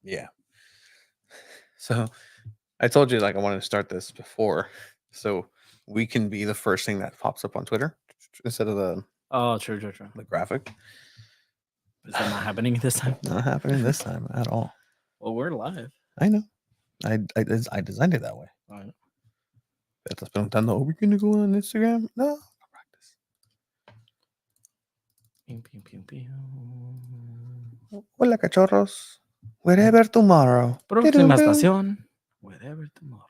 Yeah. So I told you like I wanted to start this before, so we can be the first thing that pops up on Twitter instead of Oh, true. the graphic. Is that not happening this time? Not happening this time at all. Well, we're live. I know. I designed it that way. All right. Te estás preguntando, are we going to go on Instagram? No, practice. Hola, cachorros. Wherever tomorrow. Próxima estación. Wherever tomorrow.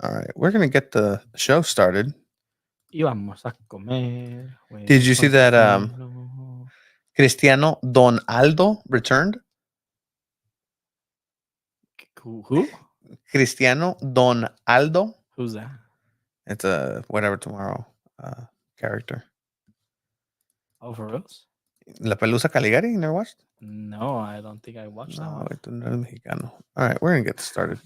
All right, we're going to get the show started. Y vamos a comer. Did you see that Cristiano Don Aldo returned? Who? Cristiano Don Aldo. Who's that? It's a whatever tomorrow character. Oh, for reals? La Pelusa Caligari, you never watched? No, I don't think I watched that one. No eres mexicano. All right, we're going to get started.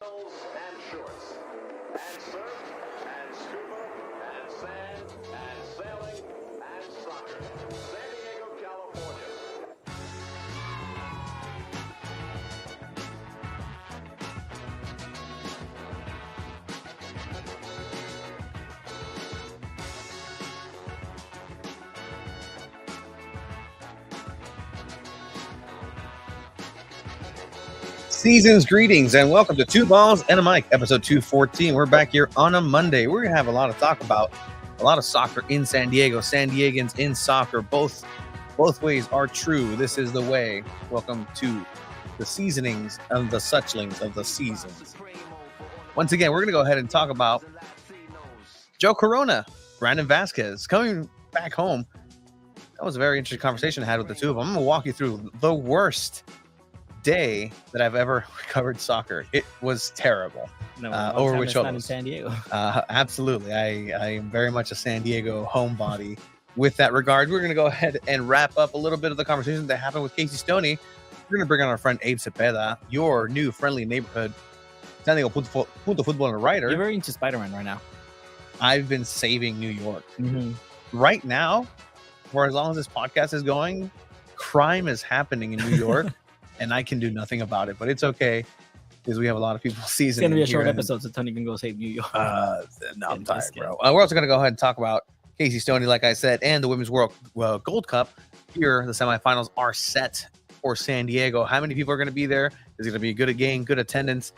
And shorts, and surf, and scuba, and sand, and sailing, and soccer. San Diego, California. Season's greetings and welcome to Two Balls and a Mic, episode 214. We're back here on a Monday. We're going to have a lot to talk about. A lot of soccer in San Diego. San Diegans in soccer. Both ways are true. This is the way. Welcome to the seasonings of the suchlings of the seasons. Once again, we're going to go ahead and talk about Joe Corona, Brandon Vazquez coming back home. That was a very interesting conversation I had with the two of them. I'm going to walk you through the worst day that I've ever covered soccer. It was terrible. No, over which not in San Diego. Absolutely. I am very much a San Diego homebody. With that regard, we're going to go ahead and wrap up a little bit of the conversation that happened with Casey Stoney. We're going to bring on our friend Abe Cepeda, your new friendly neighborhood San Diego Punto Football writer. You're very into Spider-Man right now. I've been saving New York. Mm-hmm. Right now, for as long as this podcast is going, crime is happening in New York. And I can do nothing about it, but it's okay because we have a lot of people seasoning. It's going to be a short episode, so Tony can go save New York. No, I'm tired, bro. We're also going to go ahead and talk about Casey Stoney, like I said, and the Women's World Gold Cup. Here, the semifinals are set for San Diego. How many people are going to be there? Is it going to be a good game, good attendance?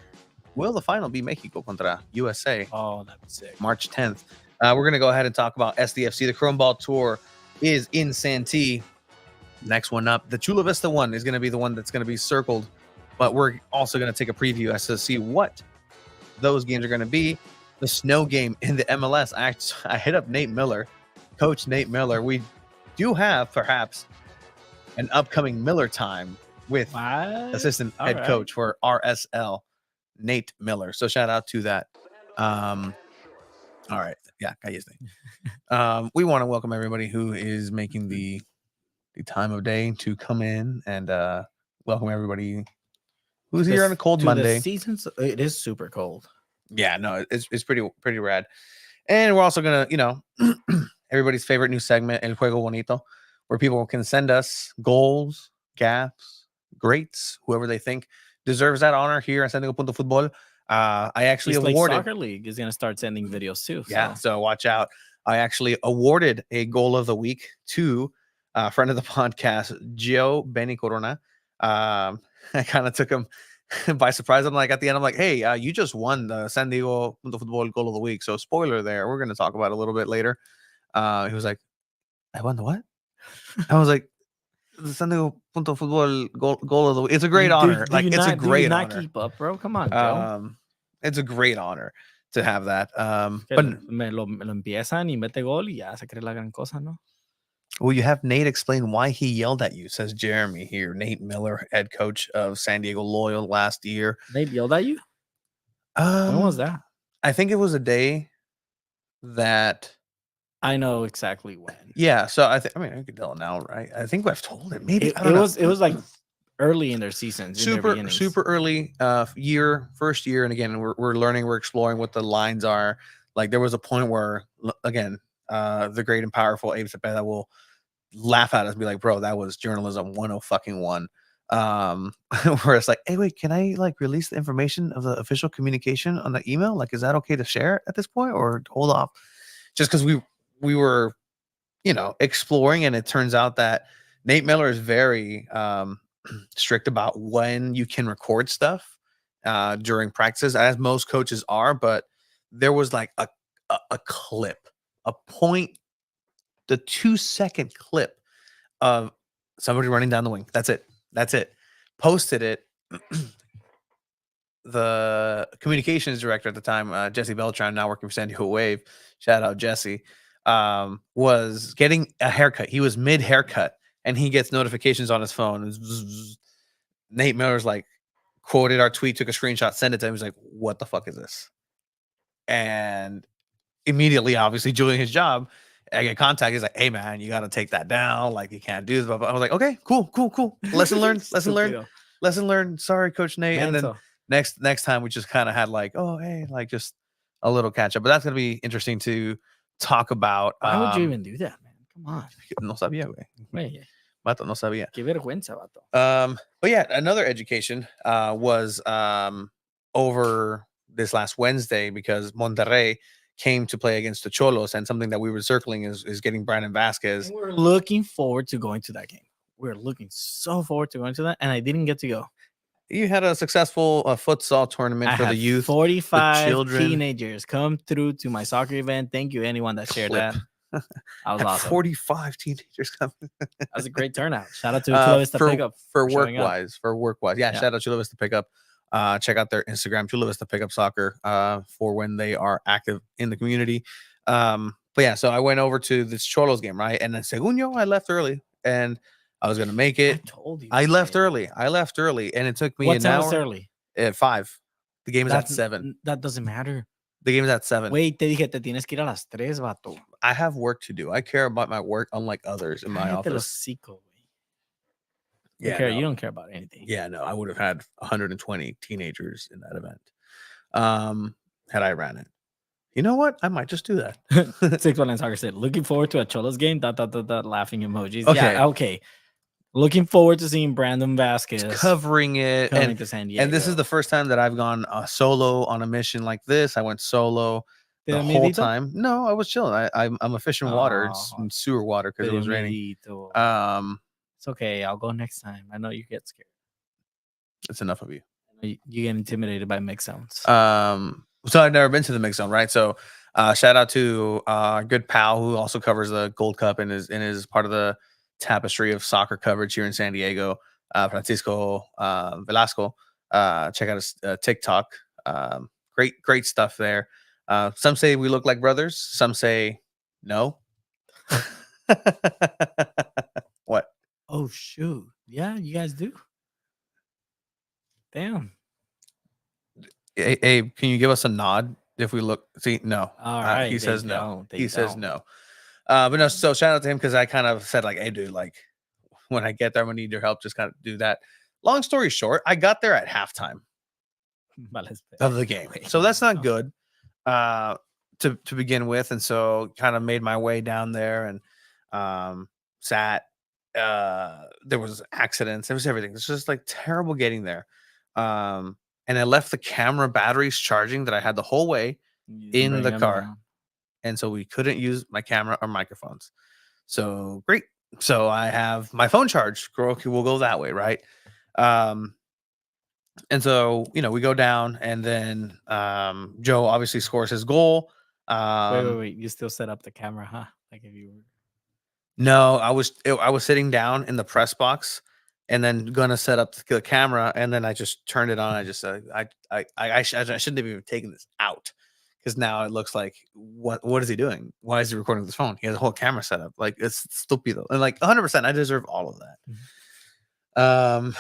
Will the final be Mexico contra USA? Oh, that'd be sick. March 10th. We're going to go ahead and talk about SDFC. The Chrome Ball Tour is in Santee. Next one up, the Chula Vista one is going to be the one that's going to be circled, but we're also going to take a preview as to see what those games are going to be. The snow game in the MLS. I hit up Nate Miller, Coach Nate Miller. We do have perhaps an upcoming Miller time with assistant head coach for RSL, Nate Miller. So shout out to that. All right. Yeah. We want to welcome everybody who is making the time of day to come in and welcome everybody who's here on a cold Monday. The season's, it is super cold. Yeah, no, it's pretty rad. And we're also gonna, everybody's favorite new segment, El Juego Bonito, where people can send us goals, gaffes, greats, whoever they think deserves that honor here at San Diego Punto Football. I actually awarded Soccer League is gonna start sending videos too. Yeah, so watch out. I actually awarded a goal of the week to friend of the podcast, Joe Benny Corona. I kind of took him by surprise. I'm like, at the end, I'm like, hey, you just won the San Diego Punto Football Goal of the Week. So spoiler there. We're going to talk about it a little bit later. He was like, I won the what? I was like, the San Diego Punto Football Goal of the Week. It's a great honor. Do you It's a not, do you great not honor. keep up, bro? Come on, Joe. It's a great honor to have that. Que But me lo empiezan y mete gol y ya se cree la gran cosa, ¿no? will you have Nate explain why he yelled at you? Says Jeremy here. Nate Miller, head coach of San Diego Loyal last year. They yelled at you? When was that? I think it was a day that. I know exactly when. Yeah, so I mean, I could tell now, right? I think I've told it. Maybe It I don't know. was like early in their seasons. super early first year, and again, we're learning, we're exploring what the lines are. Like there was a point where, again, the great and powerful Abe Cepeda will laugh at us and be like, bro, that was journalism 101. Where it's like, hey, wait, can I like release the information of the official communication on the email? Like, is that okay to share at this point, or hold off? Just because we were, exploring, and it turns out that Nate Miller is very strict about when you can record stuff during practices, as most coaches are. But there was like a clip, the 2-second clip of somebody running down the wing. That's it. Posted it. The communications director at the time, Jesse Beltran, now working for San Diego Wave, shout out Jesse, was getting a haircut. He was mid haircut, and he gets notifications on his phone. Nate Miller's like, quoted our tweet, took a screenshot, sent it to him. He's like, what the fuck is this? And immediately, obviously, doing his job, I get contact. He's like, hey, man, you got to take that down. Like, you can't do this. But I was like, okay, cool. Lesson learned. Sorry, Coach Nate. And then next time we just kind of had like, oh, hey, like just a little catch up. But that's going to be interesting to talk about. Why would you even do that, man? Come on. No sabía, güey. Güey, Vato, no sabía. qué vergüenza, vato. But yeah, another education was over this last Wednesday, because Monterrey came to play against the Cholos, and something that we were circling is getting Brandon Vazquez. And we're looking forward to going to that game. We're looking so forward to going to that, and I didn't get to go. You had a successful futsal tournament for the youth. 45 teenagers come through to my soccer event. Thank you, anyone that shared that. That was awesome. 45 teenagers coming. That was a great turnout. Shout out to Chula Vista Pickup for work wise. Yeah, shout out Chula Vista Pickup. Check out their Instagram, Chula Vista Pickup Soccer, for when they are active in the community. But yeah, so I went over to this Cholos game, right? And then según yo, I left early, and I was gonna make it. I told you. I left early, and it took me what an time hour. was early? At 5. The game is at 7. That doesn't matter. The game is at 7. Wait, te dije, te tienes que ir a las 3, vato. I have work to do. I care about my work, unlike others in my office. Yeah, you don't care about anything. Yeah, no, I would have had 120 teenagers in that event. Had I ran it. You know what? I might just do that. 619 Soccer said, looking forward to a Cholos game. Laughing emojis. Okay. Yeah, okay. Looking forward to seeing Brandon Vazquez covering it. Coming to San Diego. And this is the first time that I've gone solo on a mission like this. I went solo the whole time. No, I was chilling. I'm a fish in water. It's sewer water because it was raining. It's okay. I'll go next time. I know you get scared. It's enough of you. You get intimidated by mix zones. So I've never been to the mix zone, right? So shout out to our good pal who also covers the Gold Cup and is part of the tapestry of soccer coverage here in San Diego, Francisco Velasco. Check out his TikTok. Great stuff there. Some say we look like brothers. Some say no. What? Oh, shoot. Yeah, you guys do. Damn. Abe, can you give us a nod if we look? See, no. All right. He says no. He says no. But no, so shout out to him, because I kind of said like, hey, dude, like when I get there, I'm gonna need your help. Just kind of do that. Long story short, I got there at halftime of the game, so that's not good to begin with. And so kind of made my way down there and sat. There was accidents. There was everything. It's just like terrible getting there. And I left the camera batteries charging that I had the whole way in the car. And so we couldn't use my camera or microphones. So great. So I have my phone charged. Okay, we'll go that way, right? And so, we go down, and then Joe obviously scores his goal. Wait. You still set up the camera, huh? Like if you were. No, I was sitting down in the press box, and then gonna set up the camera, and then I just turned it on. I just I shouldn't have even taken this out, because now it looks like, what is he doing? Why is he recording with his phone? He has a whole camera set up. Like, it's stupid, and like 100%, I deserve all of that.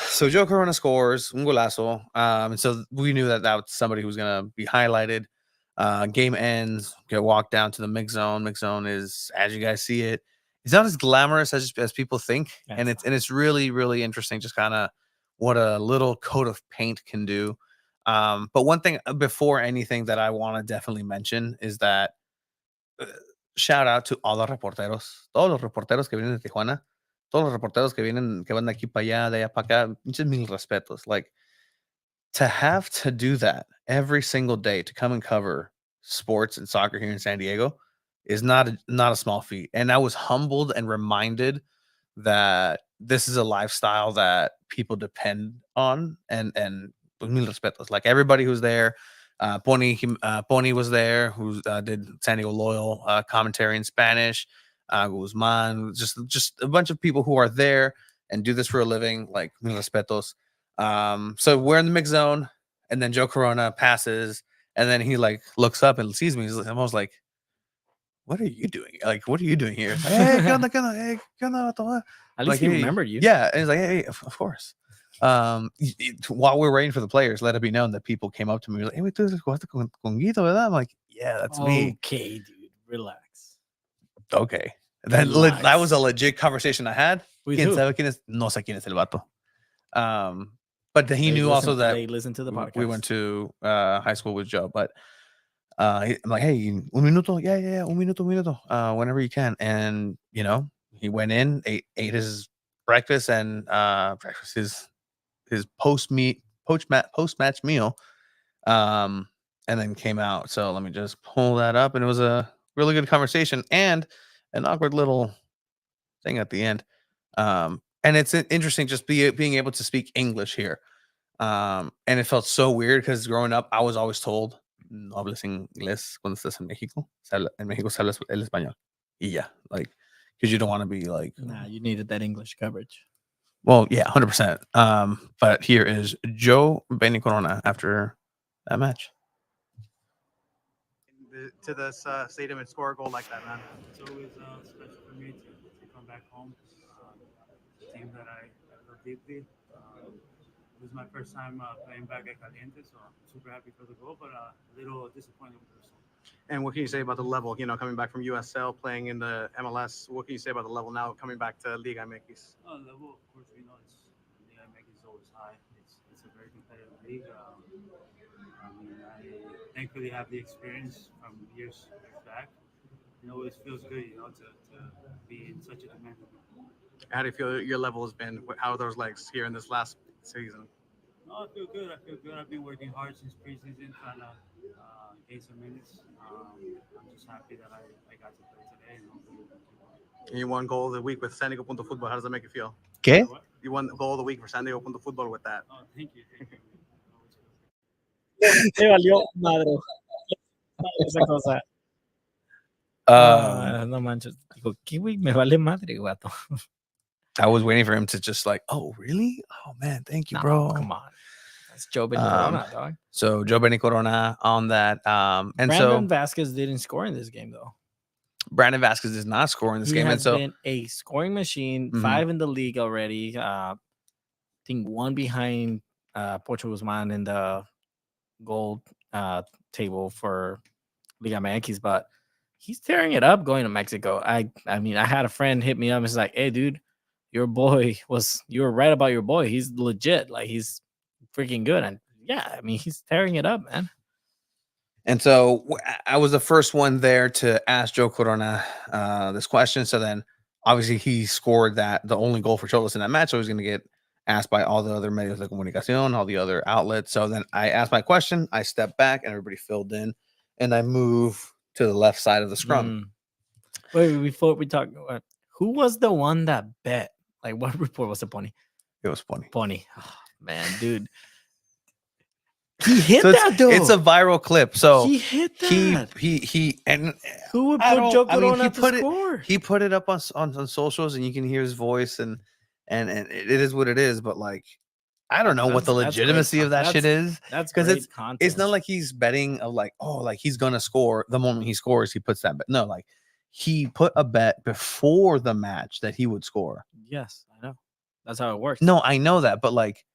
So Joe Corona scores un golazo. And so we knew that was somebody who was gonna be highlighted. Game ends, get walked down to the mix zone. Mix zone is, as you guys see it, it's not as glamorous as people think, and it's really, really interesting, just kind of what a little coat of paint can do. But one thing before anything that I want to definitely mention is that shout out to all the reporteros, todos los reporteros que vienen de Tijuana, todos los reporteros que van de aquí para allá, de allá para acá, just mil respetos. Like, to have to do that every single day, to come and cover sports and soccer here in San Diego, is not a small feat. And I was humbled and reminded that this is a lifestyle that people depend on, and mil respetos. Like, everybody who's there, Pony was there, who did San Diego Loyal commentary in Spanish. Guzman, just a bunch of people who are there and do this for a living. Like, mil respetos. So we're in the mix zone, and then Joe Corona passes, and then he like looks up and sees me. He's almost like, "What are you doing? Like, what are you doing here?" Like, hey, ¿qué onda, qué onda? Hey, ¿qué onda, vato?" At least Like, he remembered you. Yeah, and he's like, "Hey, of course." While we're waiting for the players, let it be known that people came up to me like, "Hey, tú jugaste con Guido, ¿verdad?" I'm like, "Yeah, that's me." Okay, dude, relax. Okay, that was a legit conversation I had. With ¿Quién who? sabe quién es? No sé quién es el vato. But he knew also that they listened to the podcast. we went to high school with Joe. But I'm like, "Hey, un minuto, yeah, un minuto, whenever you can." And he went in, ate his breakfast, and his post match meal, and then came out. So let me just pull that up, and it was a really good conversation and an awkward little thing at the end. And it's interesting just being able to speak English here. And it felt so weird because growing up, I was always told, no hables inglés cuando estás en México. En México se habla el español. Y ya, like, because you don't want to be like, nah, you needed that English coverage. Well, yeah, 100%. But here is Joe Benny Corona after that match. To this stadium and score a goal like that, man. It's always special for me to come back home. A team that I love deeply. It was my first time playing back at Caliente, so I'm super happy for the goal, but a little disappointed with the result. And what can you say about the level? Coming back from USL, playing in the MLS. What can you say about the level now, coming back to Liga MX? The level, of course, we know it's Liga MX is always high. It's a very competitive league. I thankfully have the experience from years back. It always feels good, to be in such a demanding league. How do you feel your level has been? How are those legs here in this last season? No, I feel good. I've been working hard since preseason, trying to gain some minutes. I'm just happy that I got to play today, and hopefully And you won goal of the week with San Diego Punto Football. How does that make you feel? ¿Qué? What? You won goal of the week for San Diego Punto Football with that. Oh, thank you. Te valió madre esa cosa. No manches. Digo, ¿qué güey? Me vale madre, guato. I was waiting for him to just like, "Oh, really? Oh, man, thank you, bro." Come on. That's Joe Benny Corona, dog. So Joe Benny Corona on that. And Brandon Vazquez didn't score in this game, though. Brandon Vazquez does not score in this game. He And has so been a scoring machine, Mhm. 5 in the league already. I think 1 behind Pocho Guzman in the gold table for Liga MX, but he's tearing it up going to Mexico. I mean, I had a friend hit me up and was like, "Hey, dude, you were right about your boy. He's legit. Like, he's freaking good." And yeah, I mean, he's tearing it up, man. And so I was the first one there to ask Joe Corona this question. So then obviously he scored the only goal for Cholos in that match. So he's going to get asked by all the other medios de comunicación, all the other outlets. So then I asked my question, I stepped back, and everybody filled in, and I move to the left side of the scrum. Wait, before we talk, who was the one that bet? Like, what report was it, Pony? It was funny. Pony. Oh, man, dude. He hit So that though. it's a viral clip. So he hit he that. and Who would I put don't- Joker I mean, on he at the put it- score? he put it up on socials, and you can hear his voice, and it is what it is. But like, I don't know what the That's great legitimacy of that shit is. That's 'Cause great content. It's not like he's betting of like, oh, like he's gonna score the moment he scores. He puts that bet. No, like he put a bet before the match that he would score. Yes, I know. That's how it works. No, I know that, but like,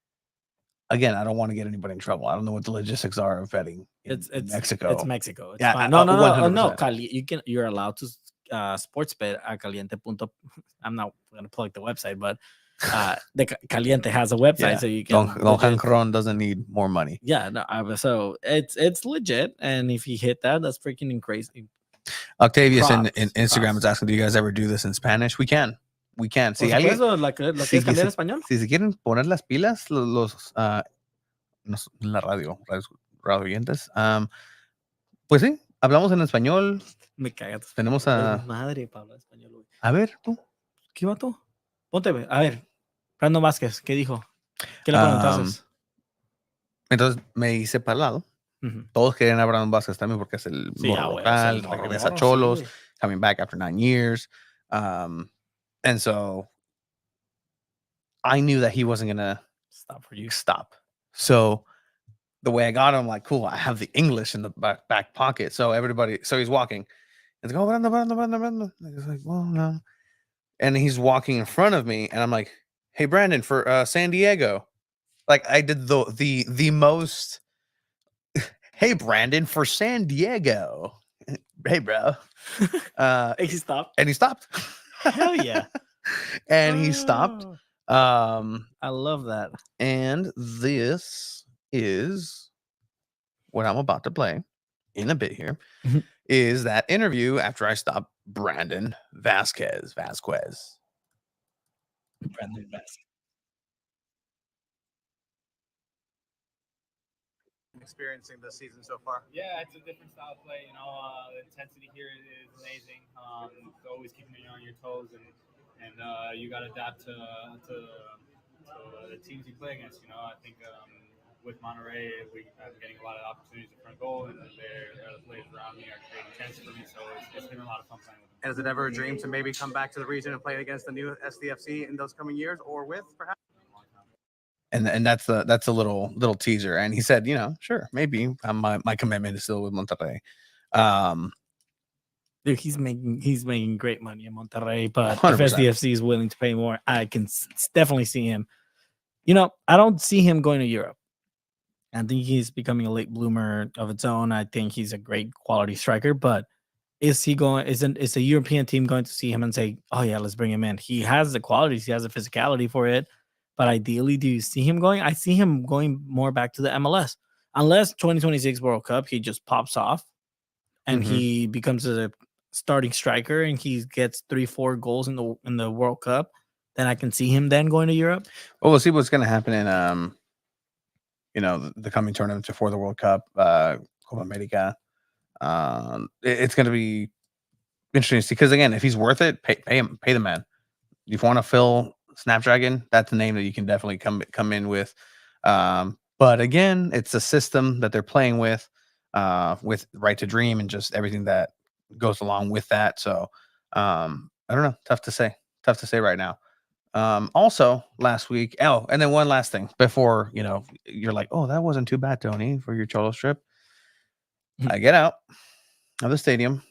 again, I don't want to get anybody in trouble. I don't know what the logistics are of betting in Mexico. It's Mexico. It's Yeah, fine. No, 100%. You're allowed to sports bet at Caliente. I'm not gonna plug the website, but the Caliente has a website, Yeah. so you can. Don Cancron doesn't need more money. Yeah, no. So it's legit, and if he hit that, that's freaking crazy. Octavius in Props, Instagram props. is asking, do you guys ever do this in Spanish? We can. Por Si alguien, supuesto, lo que si- es cambiar si- español. si se quieren poner las pilas, la radio oyentes, pues sí, hablamos en español. Me caga. Tenemos a... Madre, Pablo, español, güey. A ver, tú. ¿Qué vato? Ponte, a ver. Brandon Vázquez, ¿qué dijo? ¿Qué le preguntaste? Entonces me hice para el lado. Ujú. Todos querían a Brandon Vázquez también porque es el Sí, morro güey, local, es el morro, regresa a morro, sí, Cholos, güey. coming back after 9 years. And so I knew that he wasn't going to Stop for you. stop. So the way I got him, like, cool, I have the English in the back pocket. So so he's walking. It's like, oh, Brandon. He's like, well, no. And he's walking in front of me, and I'm like, hey, Brandon, for San Diego. Like, I did the most, hey, Brandon, for San Diego. Hey, bro. He stopped. And he stopped. Hell yeah. And he stopped. I love that. And this is what I'm about to play in a bit here. Mhm. Is that interview after I stopped Brandon Vazquez. Brandon Vázquez. Experiencing this season so far. Yeah, it's a different style of play. The intensity here is amazing. It's always keeping you on your toes, and you got to adapt to the teams you play against. I think with Monterrey, I'm getting a lot of opportunities in front goal, and the players around me are creating chances for me. So it's been a lot of fun playing with them. And is it ever a dream to maybe come back to the region and play against the new SDFC in those coming years, or with perhaps? And that's a little teaser. And he said, sure, maybe my commitment is still with Monterrey. Dude, he's making great money in Monterrey, but 100%. if SDFC is willing to pay more, I can definitely see him. I don't see him going to Europe. I think he's becoming a late bloomer of its own. I think he's a great quality striker, but is a European team going to see him and say, oh yeah, let's bring him in? He has the qualities, he has the physicality for it, but ideally, do you see him going? I see him going more back to the MLS. Unless 2026 World Cup, he just pops off and he becomes a starting striker and he gets 3-4 goals in the World Cup, then I can see him then going to Europe. Well, we'll see what's going to happen in the coming tournaments before the World Cup, Copa America. It's going to be interesting because, again, if he's worth it, pay him, pay the man. If you want to fill Snapdragon, that's a name that you can definitely come in with. But again, it's a system that they're playing with Right to Dream and just everything that goes along with that. So I don't know. Tough to say right now. Also last week. Oh, and then one last thing before, you're like, oh, that wasn't too bad, Tony, for your Cholos trip. I get out of the stadium.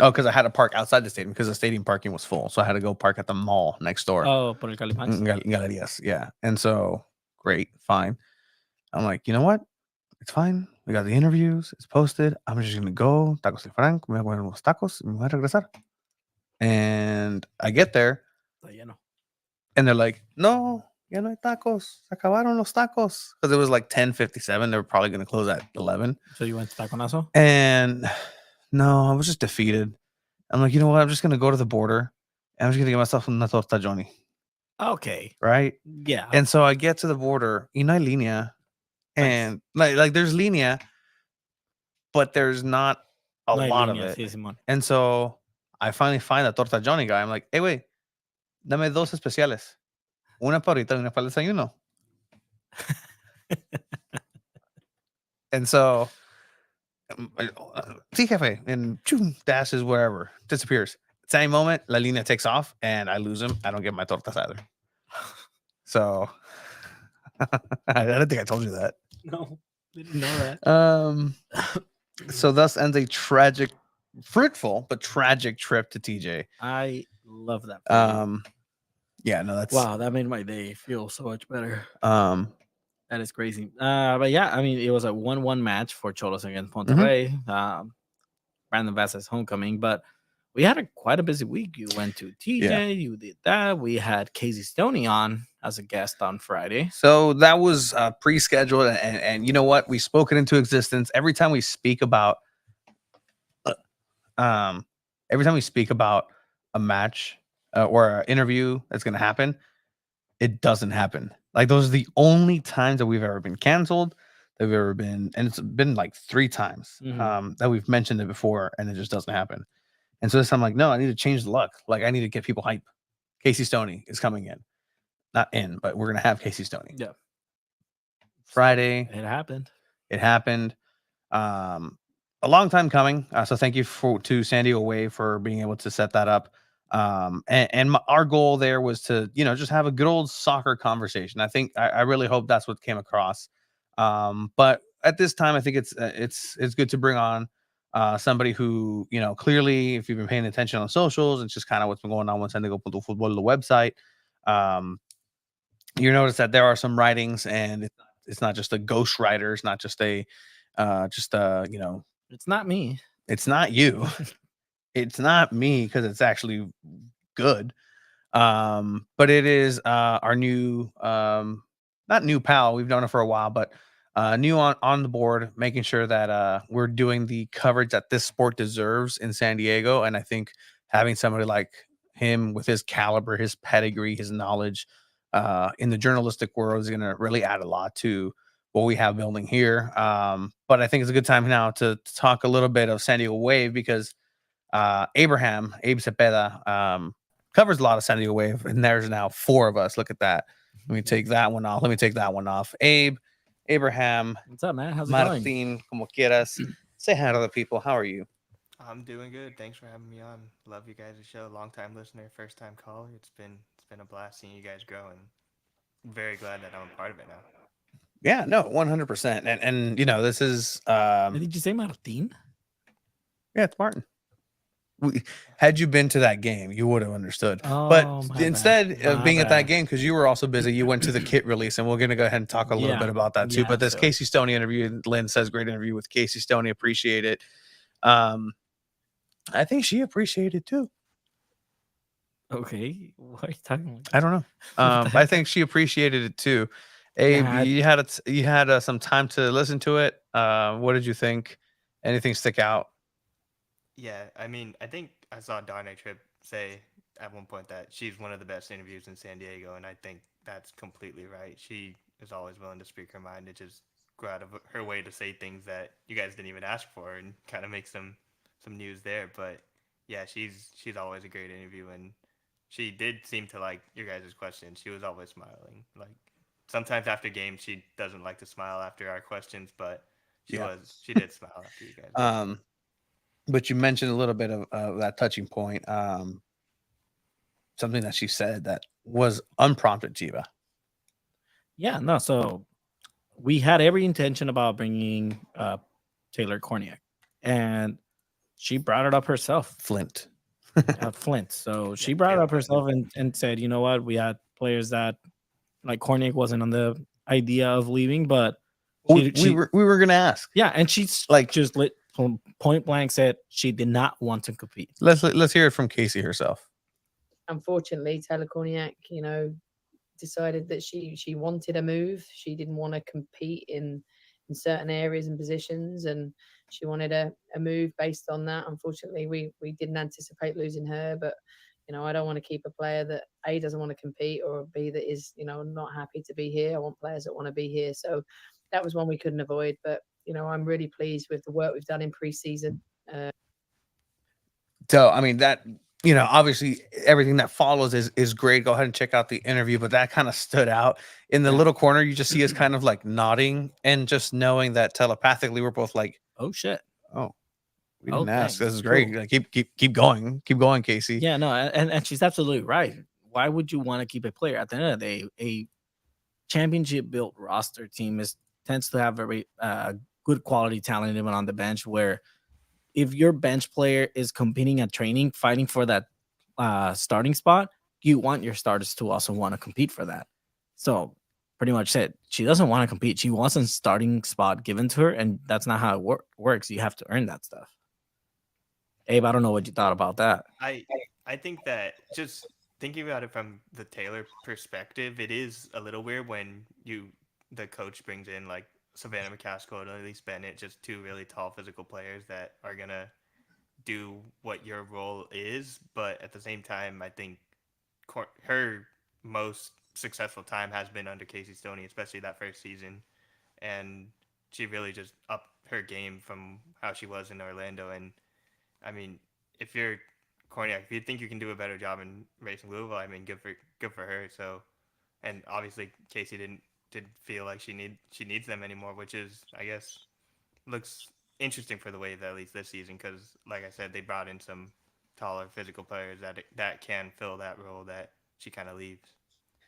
Oh, because I had to park outside the stadium because the stadium parking was full. So I had to go park at the mall next door. Oh, por el Calimax. Galerías, yeah. And so, great, fine. I'm like, you know what? It's fine. We got the interviews. It's posted. I'm just going to go. Tacos de Frank. Me voy a comer unos tacos. Me voy a regresar. And I get there. And they're like, no, ya no hay tacos. Se acabaron los tacos. Because it was like 10:57. They were probably going to close at 11. So you went to Taconazo? And no, I was just defeated. I'm like, you know what? I'm just going to go to the border. And I'm just going to get myself una torta Johnny. Okay. Right? Yeah. And so I get to the border. Y no hay línea. And like there's línea, but there's not a lot of it. Sí, and so I finally find a torta Johnny guy. I'm like, hey, wait, dame dos especiales. Una para ahorita y una para el desayuno. And so, sí, jefe, and choom, dashes wherever, disappears. Same moment, La Línea takes off, and I lose him. I don't get my tortas either. So, I don't think I told you that. No, didn't know that. So thus ends a tragic, fruitful but tragic trip to TJ. I love that. for you. Yeah, no, that's Wow, that made my day feel so much better. um, That is crazy. But yeah, I mean, it was a 1-1 match for Cholos against Monterrey. Brandon Vazquez homecoming, but we had quite a busy week. You went to TJ, you did that. We had Casey Stoney on as a guest on Friday. So that was pre-scheduled, and you know what? We spoke it into existence. Every time we speak about, every time we speak about a match or an interview that's going to happen, it doesn't happen. Like those are the only times that we've ever been canceled, that we've ever been, and it's been like 3 times that we've mentioned it before, and it just doesn't happen. And so this time, I'm like, no, I need to change the luck. Like I need to get people hype. Casey Stoney is coming in, not in, but we're gonna have Casey Stoney. Yeah, Friday. it happened. It happened. A long time coming. So thank you to San Diego Wave for being able to set that up. Our goal there was to, just have a good old soccer conversation. I think I really hope that's what came across. But at this time, I think it's good to bring on somebody who, clearly, if you've been paying attention on socials, it's just kind of what's been going on with San Diego Football, the website. You notice that there are some writings, and it's not just a ghost writer. It's not just it's not me. It's not you. It's not me, because it's actually good. But it is our new, not new pal. We've known her for a while, but new on the board, making sure that we're doing the coverage that this sport deserves in San Diego. And I think having somebody like him with his caliber, his pedigree, his knowledge in the journalistic world is going to really add a lot to what we have building here. But I think it's a good time now to talk a little bit of San Diego Wave, because Abe Cepeda covers a lot of San Diego Wave, and there's now 4 of us. Look at that. Let me take that one off. Abraham, What's up, man? How's it Martin, going? como quieras. Say hi to the people. How are you? I'm doing good. Thanks for having me on. Love you guys' show. Long time listener, first time caller. It's been a blast seeing you guys grow, and very glad that I'm a part of it now. Yeah, no, 100%. And this is Did you say Martin? yeah, it's Martin. Had you been to that game, you would have understood. Oh, but instead of being at that bad. game, because you were also busy, you went to the kit release, and we're going to go ahead and talk a little bit about that too. Yeah, But this so- Casey Stoney interview, Lynn says, great interview with Casey Stoney. Appreciate it. I think she appreciated too. Okay, what are you talking about? I don't know. I think she appreciated it too. Abe, Yeah, you had some time to listen to it. What did you think? Anything stick out? Yeah, I mean, I think I saw Darnay Tripp say at one point that she's one of the best interviews in San Diego, and I think that's completely right. She is always willing to speak her mind and just go out of her way to say things that you guys didn't even ask for, and kind of make some news there. But yeah, she's always a great interview, and she did seem to like your guys' questions. She was always smiling. Like sometimes after games, she doesn't like to smile after our questions, but she did smile after you guys. But you mentioned a little bit of that touching point. Something that she said that was unprompted, Jiva. Yeah, no. So we had every intention about bringing Taylor Korniak, and she brought it up herself. Flint. Flint. So she brought it up herself and said, you know what, we had players that like Korniak wasn't on the idea of leaving, but we were gonna ask. Yeah, and she's like just point blank said she did not want to compete. Let's hear it from Casey herself. Unfortunately, Taylor Korniak, decided that she wanted a move. She didn't want to compete in certain areas and positions, and she wanted a move based on that. Unfortunately, we didn't anticipate losing her, but I don't want to keep a player that A, doesn't want to compete, or B, that is not happy to be here. I want players that want to be here. So that was one we couldn't avoid. But I'm really pleased with the work we've done in preseason. So I mean, that obviously everything that follows is great. Go ahead and check out the interview, but that kind of stood out in the Yeah. little corner. You just see us kind of like nodding and just knowing that telepathically we're both like, Oh shit. oh, we didn't Okay, ask. This is great. cool. Like, keep going, Casey. Yeah, no, and she's absolutely right. Why would you want to keep a player? At the end of the day, a championship built roster team tends to have very good quality talent even on the bench. Where if your bench player is competing at training, fighting for that starting spot, you want your starters to also want to compete for that. So pretty much said she doesn't want to compete. She wants a starting spot given to her, and that's not how it works. You have to earn that stuff. Abe, I don't know what you thought about that. I think that just thinking about it from the Taylor perspective, it is a little weird when the coach brings in like Savannah McCaskill and Elise Bennett, just two really tall physical players that are gonna do what your role is. But at the same time, I think her most successful time has been under Casey Stoney, especially that first season, and she really just upped her game from how she was in Orlando. And I mean, if you're Korniak, if you think you can do a better job in racing Louisville, I mean, good for her. So, and obviously Casey didn't feel like she needs them anymore, which is, I guess, looks interesting for the Wave at least this season, because like I said, they brought in some taller physical players that can fill that role that she kind of leaves.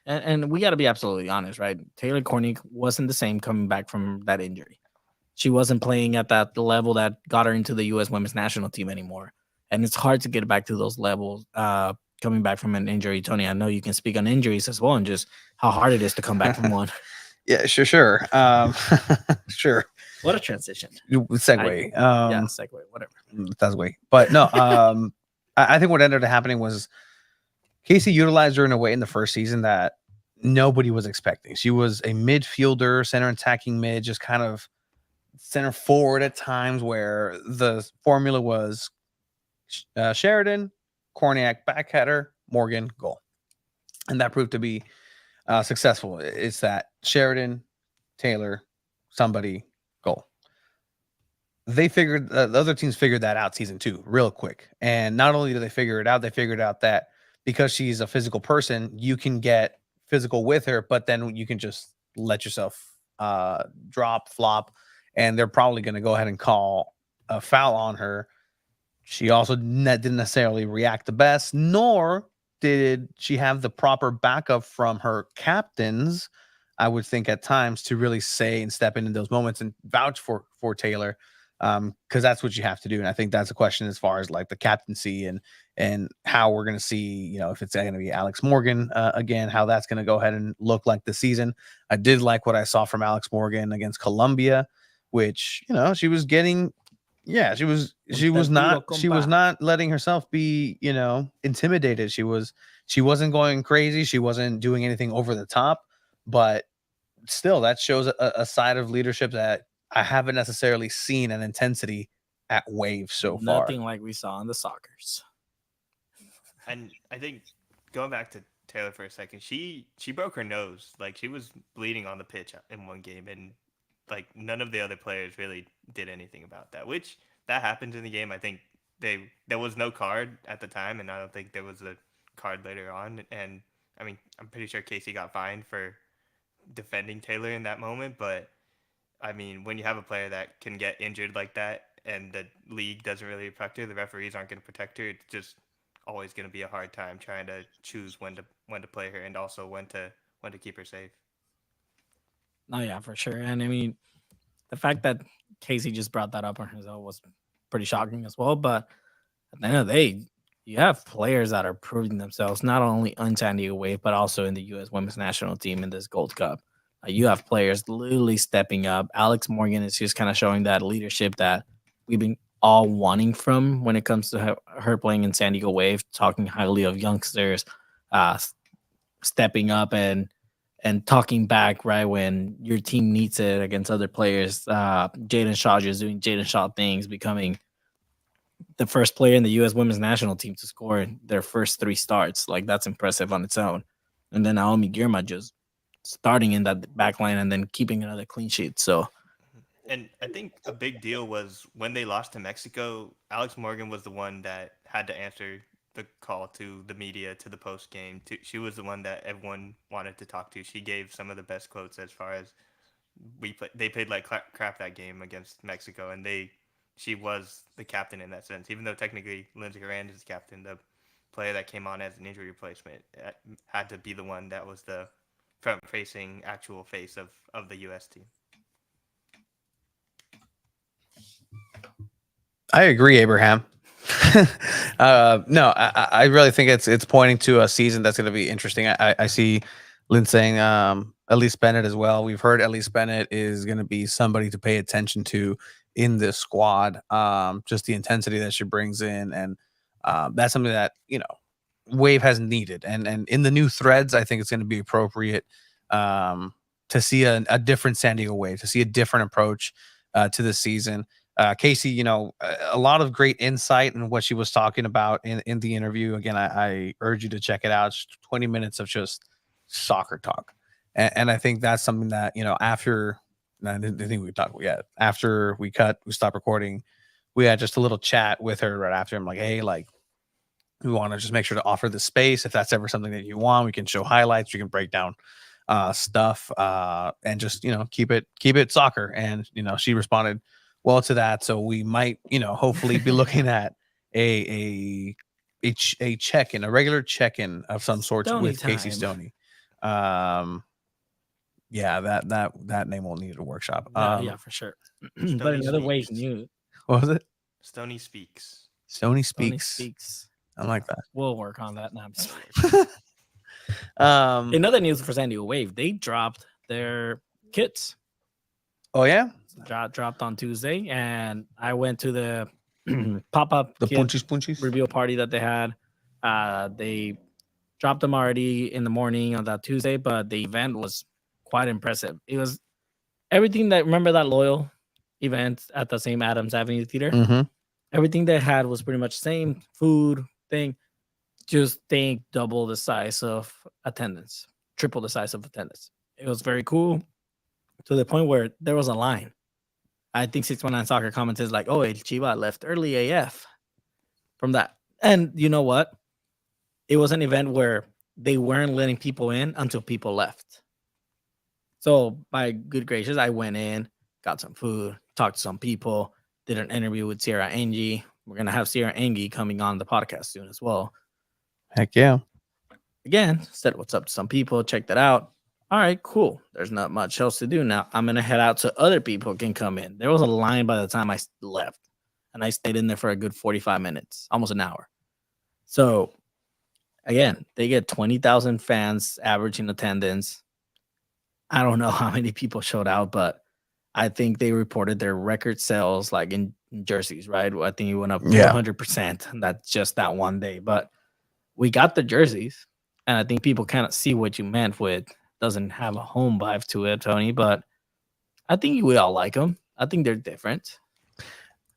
And we got to be absolutely honest, right? Taylor Kornick wasn't the same coming back from that injury. She wasn't playing at that level that got her into the U.S. women's national team anymore. And it's hard to get back to those levels coming back from an injury. Tony, I know you can speak on injuries as well and just how hard it is to come back from one. Yeah, sure. Sure. What a transition. Segue. Yeah, segue, whatever. That's way. But no, I think what ended up happening was Casey utilized her in a way in the first season that nobody was expecting. She was a midfielder, center attacking mid, just kind of center forward at times, where the formula was Sheridan, Korniak, backheader, Morgan, goal. And that proved to be successful. It's that Sheridan, Taylor, somebody, goal. They figured the other teams figured that out season 2 real quick. And not only did they figure it out, they figured out that because she's a physical person, you can get physical with her, but then you can just let yourself drop, flop, and they're probably going to go ahead and call a foul on her. She also didn't necessarily react the best, nor did she have the proper backup from her captains, I would think at times, to really say and step into those moments and vouch for Taylor, because that's what you have to do. And I think that's a question as far as like the captaincy and how we're going to see, if it's going to be Alex Morgan again, how that's going to go ahead and look like this season. I did like what I saw from Alex Morgan against Colombia, which, she was getting, she was not letting herself be, intimidated. She wasn't going crazy. She wasn't doing anything over the top, but still that shows a side of leadership that I haven't necessarily seen an intensity at Wave so far. Nothing like we saw in the Soccers. And I think going back to Taylor for a second, she broke her nose. Like, she was bleeding on the pitch in one game, and like none of the other players really did anything about that, which that happens in the game. I think there was no card at the time, and I don't think there was a card later on. And I mean, I'm pretty sure Casey got fined for defending Taylor in that moment, but I mean, when you have a player that can get injured like that and the league doesn't really protect her, the referees aren't going to protect her, it's just always going to be a hard time trying to choose when to play her and also when to keep her safe. Oh yeah, for sure. And I mean, the fact that Casey just brought that up on his own was pretty shocking as well. But at the end of the day, you have players that are proving themselves not only on San Diego Wave, but also in the U.S. Women's National Team in this Gold Cup. You have players literally stepping up. Alex Morgan is just kind of showing that leadership that we've been all wanting from when it comes to her playing in San Diego Wave, talking highly of youngsters, stepping up and talking back right when your team needs it against other players. Jaden Shaw just doing Jaden Shaw things, becoming the first player in the U.S. Women's National Team to score their first 3 starts. Like, that's impressive on its own. And then Naomi Girma just starting in that back line and then keeping another clean sheet. So, and I think a big deal was when they lost to Mexico, Alex Morgan was the one that had to answer the call to the media, to the post game. She was the one that everyone wanted to talk to. She gave some of the best quotes as far as they played like crap that game against Mexico, and she was the captain in that sense. Even though technically Lindsey Horan is the captain, the player that came on as an injury replacement had to be the one that was the front-facing actual face of the U.S. team. I agree, Abraham. No, I really think it's pointing to a season that's going to be interesting. I see Lynn saying Elise Bennett as well. We've heard Elise Bennett is going to be somebody to pay attention to in this squad. Just the intensity that she brings in, and that's something that Wave has needed. And in the new threads, I think it's going to be appropriate to see a different San Diego Wave, to see a different approach to the season. Casey, a lot of great insight in what she was talking about in the interview. Again, I urge you to check it out. It's 20 minutes of just soccer talk. And I think that's something that, after we stopped recording, we had just a little chat with her right after. I'm like, hey, like, we want to just make sure to offer the space. If that's ever something that you want, we can show highlights. We can break down stuff and just, keep it soccer. And, she responded well to that. So we might, hopefully be looking at a check-in, a regular check-in of some sort with Casey Stoney. Yeah, that name will need a workshop. Yeah, for sure. But another Wave news. What was it? Stoney speaks. Stoney speaks. I like that. We'll work on that now. In other news for San Diego Wave, they dropped their kits. Oh yeah, dropped on Tuesday, and I went to the pop-up punchies reveal party that they had. They dropped them already in the morning on that Tuesday, but the event was quite impressive. It was everything that, remember that Loyal event at the same Adams Avenue Theater? Mm-hmm. Everything they had was pretty much the same food thing, just think double the size of attendance, triple the size of attendance. It was very cool to the point where there was a line. I think 619 Soccer commented like, oh, El Chiva left early AF from that. And you know what? It was an event where they weren't letting people in until people left. So by good gracious, I went in, got some food, talked to some people, did an interview with Sierra Angie. We're going to have Sierra Angie coming on the podcast soon as well. Heck yeah. Again, said what's up to some people, checked it out. All right, cool. There's not much else to do now. I'm going to head out so other people can come in. There was a line by the time I left, and I stayed in there for a good 45 minutes, almost an hour. So, again, they get 20,000 fans average in attendance. I don't know how many people showed out, but I think they reported their record sales like in jerseys, right? I think it went up 100%. That's just that one day. But we got the jerseys, and I think people kind of see what you meant with doesn't have a home vibe to it, Tony, but I think we all like them. I think they're different.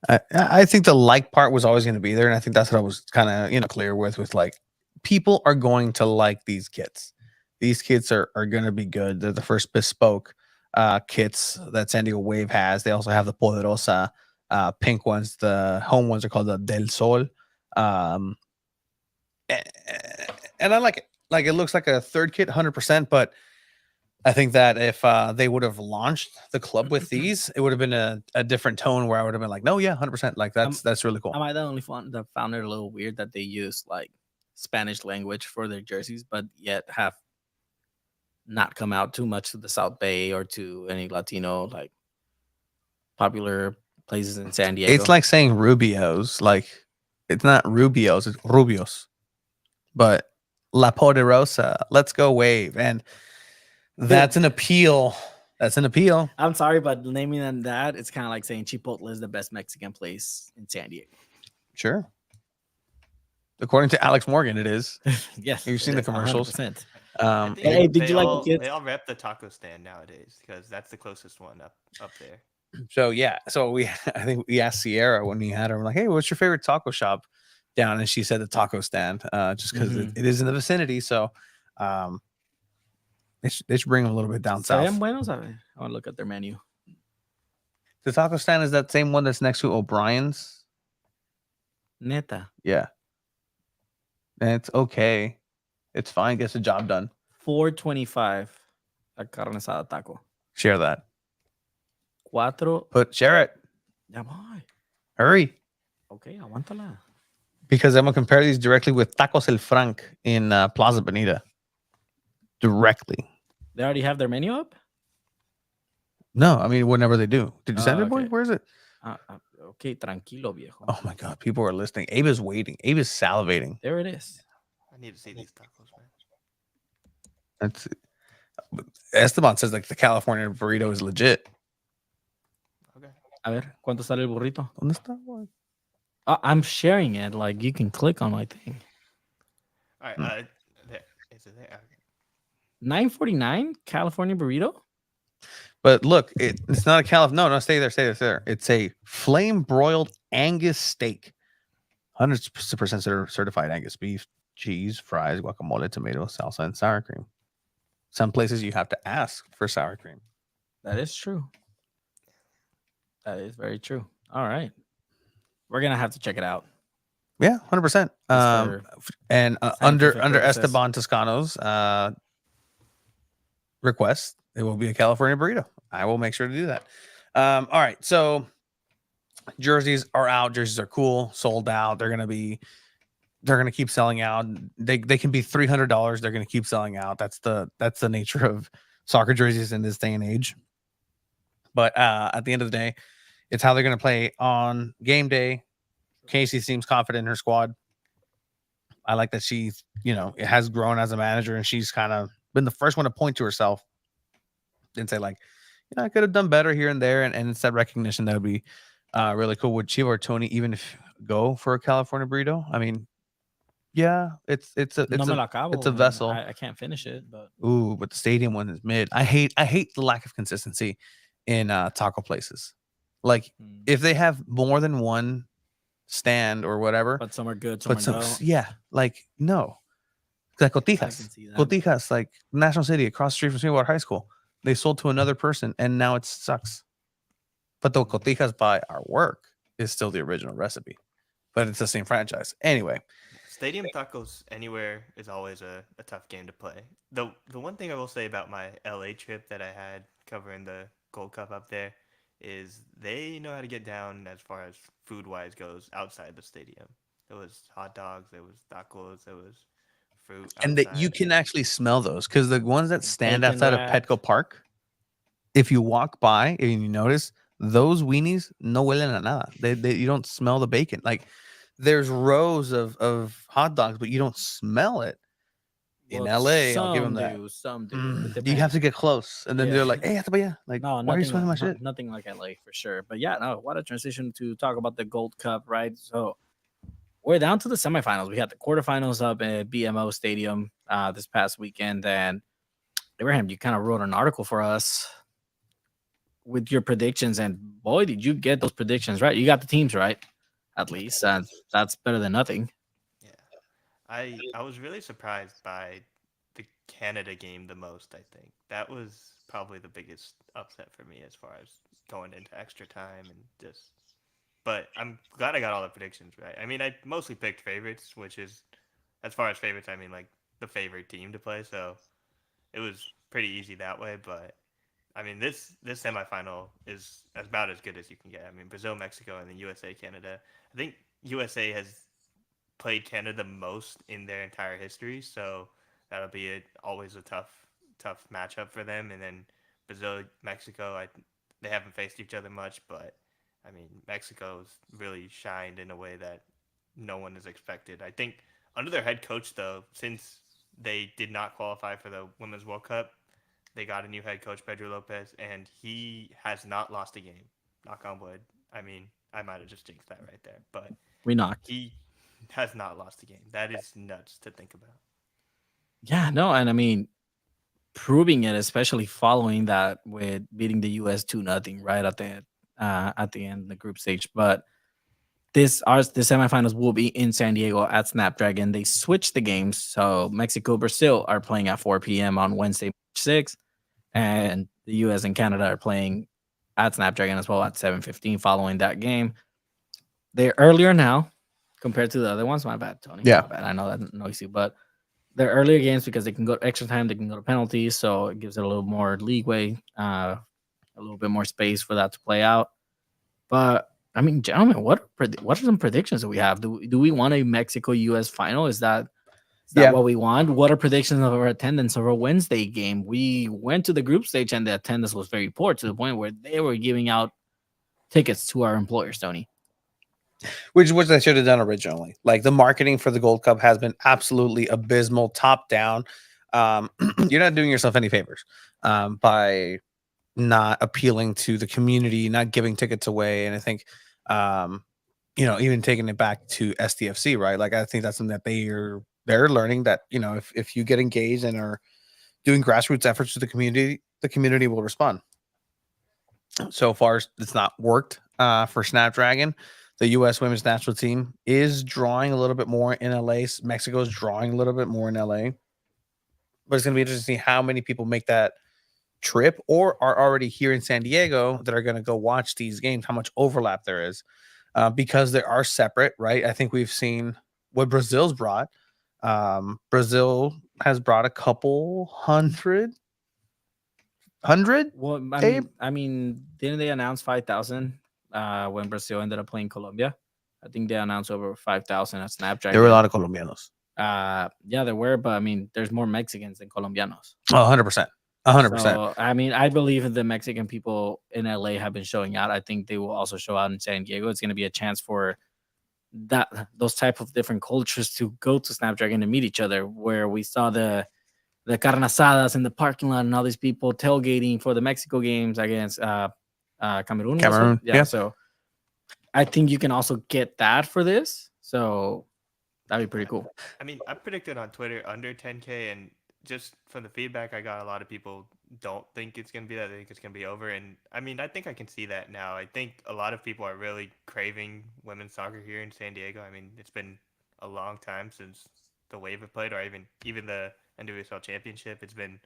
I think the like part was always going to be there, and I think that's what I was kind of clear with like people are going to like these kits. These kits are going to be good. They're the first bespoke kits that San Diego Wave has. They also have the Poderosa pink ones. The home ones are called the Del Sol, and I like it. Like, it looks like a third kit, 100%, but I think that if they would have launched the club with these, it would have been a different tone where I would have been like, no, yeah, 100%. Like, that's really cool. Am I the only one that found it a little weird that they use like Spanish language for their jerseys, but yet have not come out too much to the South Bay or to any Latino like popular places in San Diego? It's like saying Rubios. Like, it's not Rubios, it's Rubios. But La Poderosa, let's go Wave. And that's an appeal. That's an appeal. I'm sorry, but naming them that, it's kind of like saying Chipotle is the best Mexican place in San Diego. Sure. According to Alex Morgan, it is. Yes. You've seen the commercials. 100%. Hey, did you like the kids? They all rep the taco stand nowadays because that's the closest one up there. So yeah, I think we asked Sierra when we had her, we're like, hey, what's your favorite taco shop down? And she said the taco stand, just because it is in the vicinity. So they should bring them a little bit down south. Buenos? I want to look at their menu. The taco stand is that same one that's next to O'Brien's. Neta. Yeah. It's okay. It's fine. Gets the job done. $4.25 a carne asada taco. Share that. Share it. Ya voy. Hurry. Okay, aguántala. Because I'm gonna compare these directly with Tacos El Frank in Plaza Bonita. Directly. They already have their menu up? No, I mean whenever they do. Did you send it, boy? Okay. Where is it? Okay, tranquilo, viejo. Oh my god, people are listening. Abe is waiting. Abe is salivating. There it is. I need to see these tacos, man. That's Esteban says like the California burrito is legit. Okay. A ver, ¿cuánto sale el burrito? ¿Dónde está, boy? I'm sharing it. Like, you can click on my thing. All right. Is it there? Okay. $9.49 California burrito? But look, it's not a no, stay there. It's a flame broiled Angus steak. 100% certified Angus beef, cheese, fries, guacamole, tomato, salsa, and sour cream. Some places you have to ask for sour cream. That is true. That is very true. All right. We're going to have to check it out. Yeah, 100%. And under purposes. Esteban Toscano's request, it will be a California burrito. I will make sure to do that. All right. So jerseys are out. Jerseys are cool. Sold out. They're gonna keep selling out. They can be $300. They're gonna keep selling out. That's the nature of soccer jerseys in this day and age. But at the end of the day, it's how they're gonna play on game day. Casey seems confident in her squad. I like that she's, it has grown as a manager, and she's kind of been the first one to point to herself and say, like, I could have done better here and there, and it's that recognition that would be really cool. Would Chiva or Tony even if go for a California burrito? I mean, yeah, it's a vessel. I can't finish it, but but the stadium one is mid. I hate the lack of consistency in taco places. Like if they have more than one stand or whatever, but some are good, some don't. Yeah, like no, like Cotijas, like National City across the street from Sweetwater High School. They sold to another person, and now it sucks. But the Cotijas by our work is still the original recipe, but it's the same franchise. Anyway, stadium tacos anywhere is always a tough game to play. The one thing I will say about my LA trip that I had covering the Gold Cup up there is they know how to get down as far as food wise goes outside the stadium. There was hot dogs, there was tacos, there was fruit outside. And that you can actually smell those, because the ones that stand outside of Petco Park, if you walk by and you notice, those weenies no huelen a nada. They you don't smell the bacon. Like there's rows of hot dogs, but you don't smell it. In LA, I'll give them that. Some do. You have to get close, and then they're like, "Hey, like, no, why are you smelling my shit?" Nothing like LA for sure. But yeah, no. What a transition to talk about the Gold Cup, right? So we're down to the semifinals. We had the quarterfinals up at BMO Stadium this past weekend, and Abraham, you kind of wrote an article for us with your predictions, and boy, did you get those predictions right. You got the teams right, at least. That's better than nothing. I was really surprised by the Canada game the most, I think. That was probably the biggest upset for me as far as going into extra time and just... But I'm glad I got all the predictions right. I mean, I mostly picked favorites, which is, as far as favorites, I mean, like, the favorite team to play, so it was pretty easy that way, but... I mean, this semifinal is about as good as you can get. I mean, Brazil, Mexico, and then USA, Canada. I think USA has played Canada the most in their entire history, so that'll be always a tough matchup for them. And then Brazil, Mexico, they haven't faced each other much, but I mean, Mexico's really shined in a way that no one has expected. I think under their head coach, though, since they did not qualify for the Women's World Cup, they got a new head coach, Pedro Lopez, and he has not lost a game. Knock on wood. I mean, I might have just jinxed that right there, but he has not lost a game. That is nuts to think about. Yeah, no, and I mean, proving it, especially following that with beating the US 2-0 right at the end of the group stage. But the semifinals will be in San Diego at Snapdragon. They switched the games, so Mexico, Brazil are playing at 4 p.m. on Wednesday, March 6th, and the US and Canada are playing at Snapdragon as well at 7:15 following that game. They're earlier now compared to the other ones. My bad, Tony. Yeah. My bad. I know that's noisy, but they're earlier games because they can go extra time, they can go to penalties, so it gives it a little more leeway, a little bit more space for that to play out. But I mean, gentlemen, what are some predictions that we have? Do we want a Mexico-US final? Is that Yeah. what we want? What are predictions of our attendance of our Wednesday game? We went to the group stage and the attendance was very poor to the point where they were giving out tickets to our employers, Tony. Which they should have done originally. Like the marketing for the Gold Cup has been absolutely abysmal, top down. You're not doing yourself any favors by not appealing to the community, not giving tickets away. And I think, even taking it back to SDFC, right? Like I think that's something that they're learning that, if you get engaged and are doing grassroots efforts to the community will respond. So far, it's not worked for Snapdragon. The U.S. women's national team is drawing a little bit more in LA. Mexico is drawing a little bit more in LA. But it's going to be interesting to see how many people make that trip or are already here in San Diego that are going to go watch these games, how much overlap there is, because they are separate, right? I think we've seen what Brazil's brought. Brazil has brought a couple hundred. Well, I mean, didn't they announce 5,000 when Brazil ended up playing Colombia? I think they announced over 5,000 at Snapdragon. There were a lot of Colombianos. Yeah, there were, but I mean, there's more Mexicans than Colombianos. 100%. 100%. So, I mean, I believe the Mexican people in LA have been showing out. I think they will also show out in San Diego. It's going to be a chance for those type of different cultures to go to Snapdragon and meet each other, where we saw the carne asadas in the parking lot and all these people tailgating for the Mexico games against Cameroon. Yeah. So I think you can also get that for this. So that'd be pretty cool. I mean, I predicted on Twitter under 10K, and just from the feedback I got, a lot of people don't think it's going to be that. They think it's going to be over. And I mean, I think I can see that now. I think a lot of people are really craving women's soccer here in San Diego. I mean, it's been a long time since the Wave have played, or even the NWSL Championship. It's been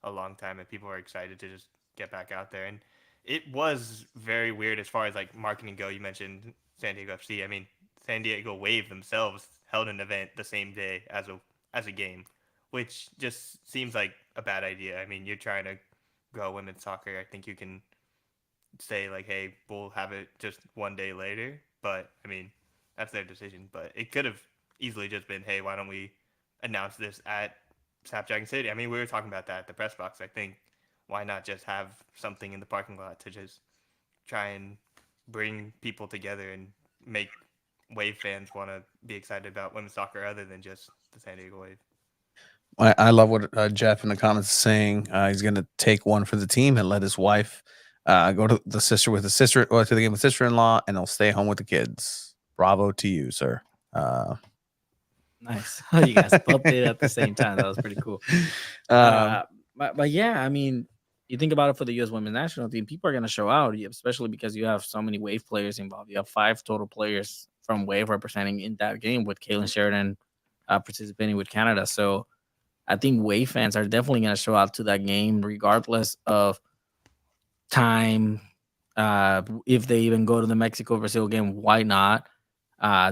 a long time, and people are excited to just get back out there. And it was very weird as far as like marketing go. You mentioned San Diego FC. I mean, San Diego Wave themselves held an event the same day as a game, which just seems like a bad idea. I mean, you're trying to grow women's soccer. I think you can say like, hey, we'll have it just one day later. But I mean, that's their decision. But it could have easily just been, hey, why don't we announce this at Snapdragon City? I mean, we were talking about that at the press box. I think why not just have something in the parking lot to just try and bring people together and make Wave fans want to be excited about women's soccer other than just the San Diego Wave. I love what Jeff in the comments is saying. He's going to take one for the team and let his wife go to the sister with the sister or to the game with sister-in-law, and he'll stay home with the kids. Bravo to you, sir. Nice. You guys both did it at the same time. That was pretty cool. But yeah, I mean, you think about it for the U.S. women's national team, people are going to show out, especially because you have so many Wave players involved. You have 5 total players from Wave representing in that game, with Caitlin Sheridan participating with Canada. So I think Wave fans are definitely going to show out to that game, regardless of time. If they even go to the Mexico-Brazil game, why not?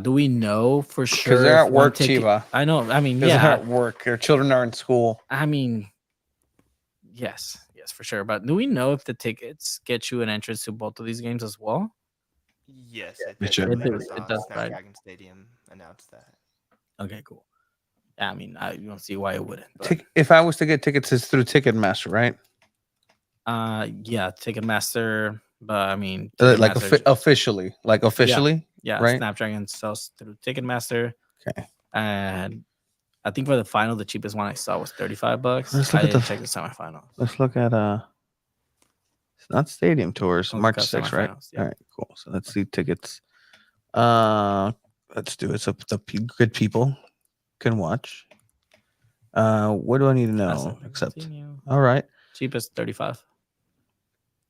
Do we know for sure? Because they're at work, Chiva. I know. I mean, They're yeah. at work. Their children are in school. I mean, yes, for sure. But do we know if the tickets get you an entrance to both of these games as well? Yes, it should. It does, right? Snapdragon Stadium announced that. Okay, cool. Yeah, I mean, you don't see why it wouldn't. But, if I was to get tickets, it's through Ticketmaster, right? Yeah, Ticketmaster. But I mean, Like Ticketmaster- officially, yeah, right? Snapdragon sells through Ticketmaster. Okay. And I think for the final, the cheapest one I saw was $35. Let's look I at didn't check the semifinals. Let's look at it's not stadium tours. Let's March look at 6th, right? semifinals, yeah. All right, cool. So let's see tickets. Let's do it. So the good people can watch. What do I need to know? Except, all right, Cheapest $35.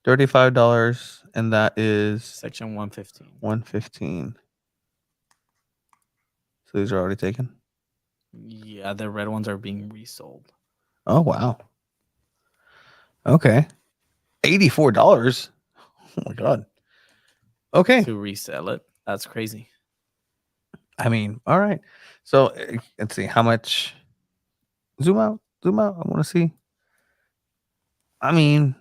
$35, and that is Section 115. 115. So these are already taken. Yeah, the red ones are being resold. Oh wow. Okay, $84. Oh my god. Okay. To resell it. That's crazy. I mean, all right. So let's see how much. Zoom out. Zoom out. I want to see. I mean,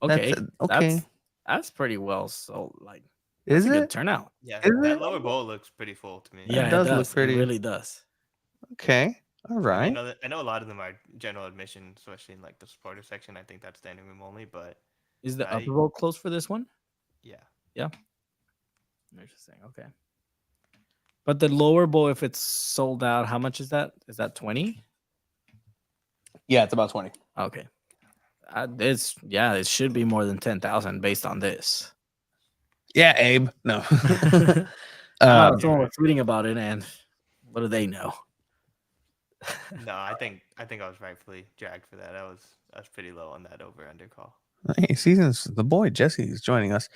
that's Okay, okay. that's pretty well. So like, that's Is a good it? turnout. Yeah, Is that it? lower bowl looks pretty full to me. That Yeah, it does look does. It pretty. really does. Okay. All I mean, right. I know a lot of them are general admission, especially in like the supporter section. I think that's standing room only, but Is the upper I bowl closed for this one? yeah. Yeah. Interesting. Okay. But the lower bowl, if it's sold out, how much is that? Is that 20? Yeah, it's about 20. Okay. It should be more than 10,000 based on this. Yeah, Abe. No. Someone was tweeting about it, and what do they know? No, I think I was rightfully dragged for that. I was pretty low on that over under call. Hey, seasons the boy Jesse is joining us.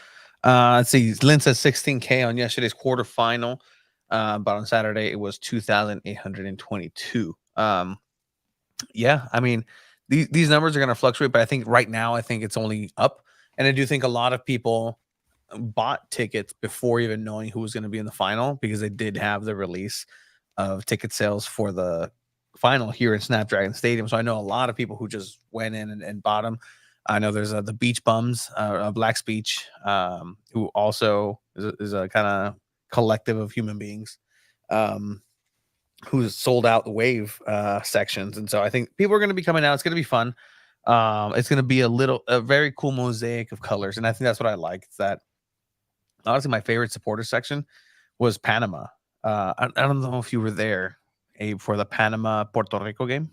Let's see. Lynn says 16K on yesterday's quarterfinal. But on Saturday it was 2,822. Yeah, I mean, these numbers are going to fluctuate, but I think right now I think it's only up, and I do think a lot of people bought tickets before even knowing who was going to be in the final because they did have the release of ticket sales for the final here in Snapdragon Stadium. So I know a lot of people who just went in and bought them. I know there's the Beach Bums, Black Speech, who also is a kind of collective of human beings. Who's sold out the wave sections, and so I think people are going to be coming out. It's going to be fun. It's going to be a very cool mosaic of colors, and I think that's what I like. It's that honestly, my favorite supporter section was Panama. I don't know if you were there, Abe, for the Panama Puerto Rico game.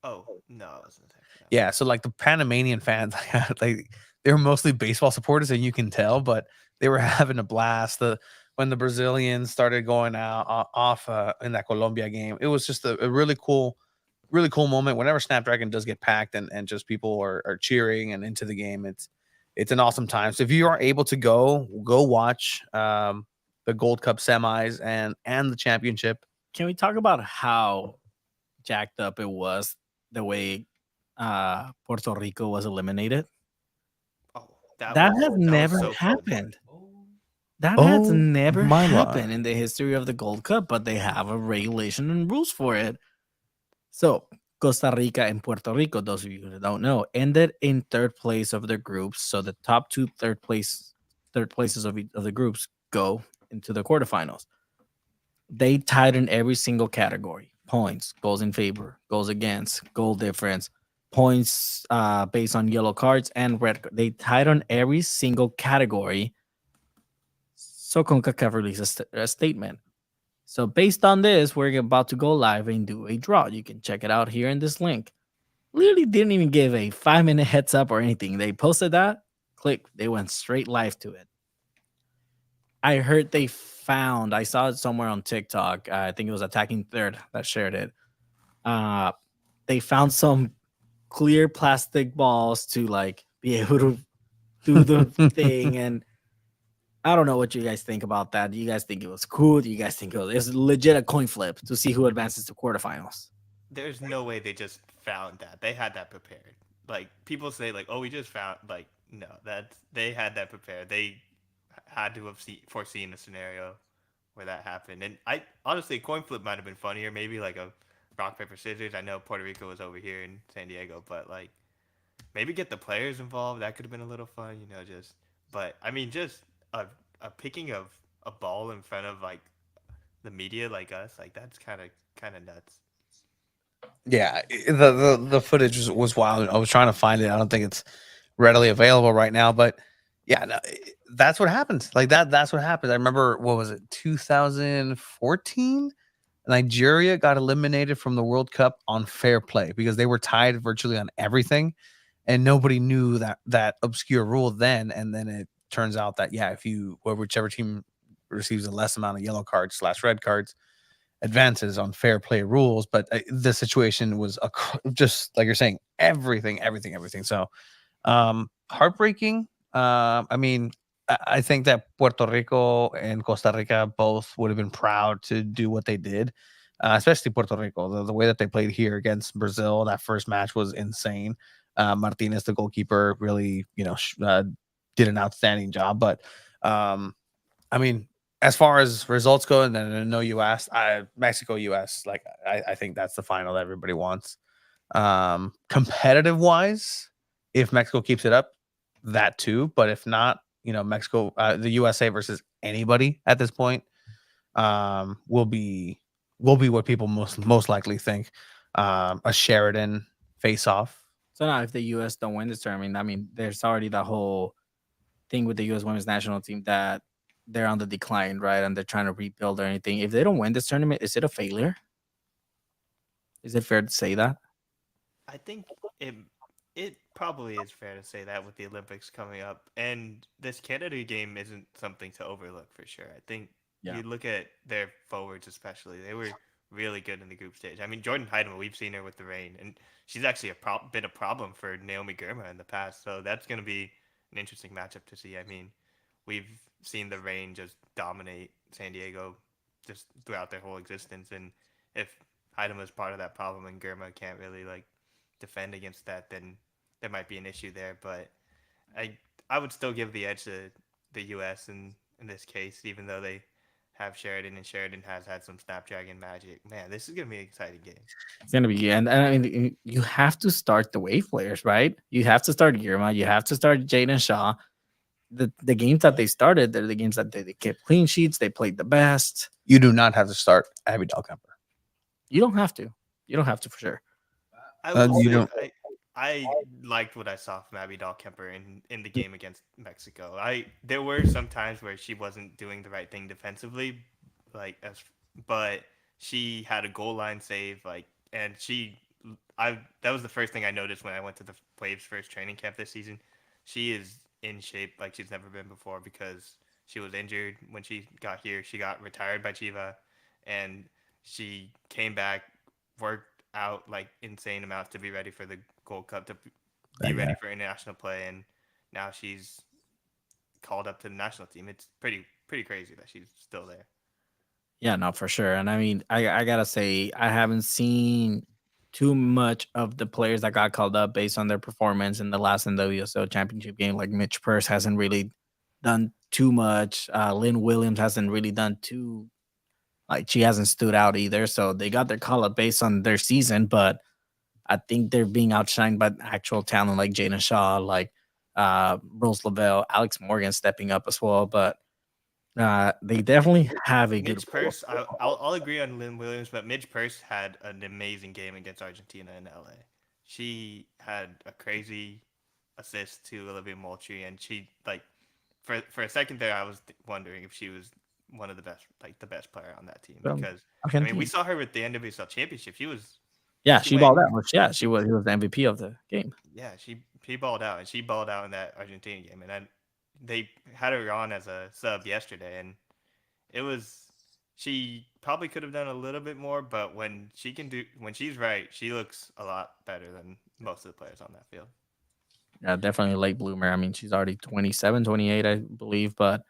Oh no, I wasn't there for that. Yeah, so like the Panamanian fans, like they were mostly baseball supporters, and you can tell, but they were having a blast. When the Brazilians started going out off in that Colombia game, it was just a really cool moment. Whenever Snapdragon does get packed and just people are cheering and into the game, it's an awesome time. So if you are able to go watch the Gold Cup semis and the championship. Can we talk about how jacked up it was the way Puerto Rico was eliminated? Oh, That was- has was never so fun. happened. That has Oh, never my happened Lord. in the history of the Gold Cup, but they have a regulation and rules for it. So Costa Rica and Puerto Rico, those of you who don't know, ended in third place of their groups. So the top two third places of the groups go into the quarterfinals. They tied in every single category: points, goals in favor, goals against, goal difference, points based on yellow cards and red. They tied on every single category. So CONCACAF released a statement. So based on this, we're about to go live and do a draw. You can check it out here in this link. Literally didn't even give a 5-minute heads up or anything. They posted that, click, they went straight live to it. I heard I saw it somewhere on TikTok. I think it was Attacking Third that shared it. They found some clear plastic balls to like be able to do the thing. And I don't know what you guys think about that. Do you guys think it was cool? Do you guys think it was legit a coin flip to see who advances to quarterfinals? There's no way they just found that. They had that prepared. Like people say, like, oh, we just found. Like, no, they had that prepared. They had to have foreseen a scenario where that happened. And I honestly, coin flip might have been funnier. Maybe like a rock paper scissors. I know Puerto Rico was over here in San Diego, but like maybe get the players involved. That could have been a little fun, you know. But I mean, just a picking of a ball in front of like the media like us, like that's kind of nuts. Yeah, the footage was wild. I was trying to find it. I don't think it's readily available right now, but yeah, no, that's what happened. Like that's what happened. I remember, what was it, 2014? Nigeria got eliminated from the World Cup on fair play because they were tied virtually on everything, and nobody knew that obscure rule then. And then it turns out that whichever team receives the less amount of yellow cards / red cards advances on fair play rules. But the situation was just like you're saying, everything. So heartbreaking. I mean, I think that Puerto Rico and Costa Rica both would have been proud to do what they did, especially Puerto Rico. The way that they played here against Brazil, that first match was insane. Martinez, the goalkeeper, really, did an outstanding job. But I mean, as far as results go, and then I know you asked, Mexico US, like I think that's the final that everybody wants. Competitive wise, if Mexico keeps it up, that too. But if not, Mexico, the USA versus anybody at this point, will be what people most likely think. A Sheridan face off. So now, if the U.S. don't win this tournament, I mean, there's already the whole thing with the U.S. women's national team that they're on the decline, right? And they're trying to rebuild or anything. If they don't win this tournament, is it a failure? Is it fair to say that? I think it probably is fair to say that with the Olympics coming up, and this Canada game isn't something to overlook for sure. I think you look at their forwards, especially, they were really good in the group stage. I mean, Jordan Heidemann, we've seen her with the rain, and she's actually been a problem for Naomi Girma in the past. So that's going to be an interesting matchup to see. I mean, we've seen the rain just dominate San Diego just throughout their whole existence, and if Heidemann is part of that problem and Girma can't really like defend against that, then there might be an issue there. But I would still give the edge to the U.S. in this case, even though they have Sheridan, and Sheridan has had some Snapdragon magic. Man, this is gonna be an exciting game. It's gonna be, and I mean, you have to start the wave players, right? You have to start Girma. You have to start Jaden Shaw. The games that they started, they're the games that they kept clean sheets. They played the best. You do not have to start Abby Dahlkemper. You don't have to. You don't have to for sure. I liked what I saw from Abby Dahlkemper in the game against Mexico. There were some times where she wasn't doing the right thing defensively, but she had a goal line save, and that was the first thing I noticed when I went to the Waves' first training camp this season. She is in shape like she's never been before because she was injured when she got here. She got retired by Chiva, and she came back, worked out like insane amounts to be ready for the Gold Cup, to be ready for international play, and now she's called up to the national team. It's pretty crazy that she's still there. Yeah, no, for sure. And I mean, I gotta say, I haven't seen too much of the players that got called up based on their performance in the last NWSL championship game. Like Mitch Purse hasn't really done too much. Lynn Williams hasn't really done too. Like, she hasn't stood out either. So they got their call up based on their season, but I think they're being outshined by actual talent like Jana Shaw, like Rose Lavelle, Alex Morgan stepping up as well. But they definitely have a good Midge Purse. I'll agree on Lynn Williams, but Midge Purse had an amazing game against Argentina in LA. She had a crazy assist to Olivia Moultrie, and she for a second there, I was wondering if she was one of the best player on that team, because I mean, we saw her with the NWSL championship. She balled out. Yeah, he was the MVP of the game. Yeah, she balled out, and she balled out in that Argentina game, and they had her on as a sub yesterday, and she probably could have done a little bit more, but when she's right, she looks a lot better than most of the players on that field. Yeah, definitely a late bloomer. I mean, she's already 27, 28, I believe, but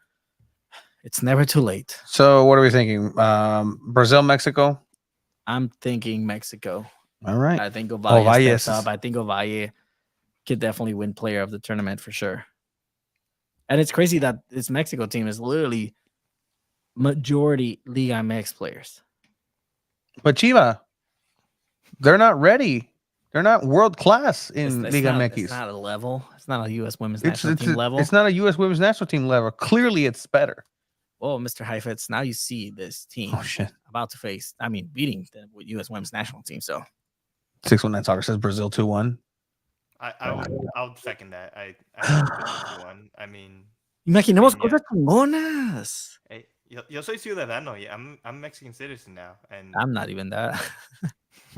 it's never too late. So what are we thinking? Brazil, Mexico? I'm thinking Mexico. All right. I think Ovalle steps up. I think Ovalle could definitely win player of the tournament for sure. And it's crazy that this Mexico team is literally majority Liga MX players. But Chiva, they're not ready. They're not world class in Liga MX. It's not a level. It's not a U.S. women's national team level. It's not a U.S. women's national team level. Clearly, it's better. Well, Mr. Heifetz, now you see this team about to face, beating the U.S. women's national team. So 619 Soccer says Brazil 2-1. I'll second that. I 2-1. I mean, imaginemos cosas chingonas. Hey, yo soy ciudadano. Yeah, I'm Mexican citizen now, and I'm not even that.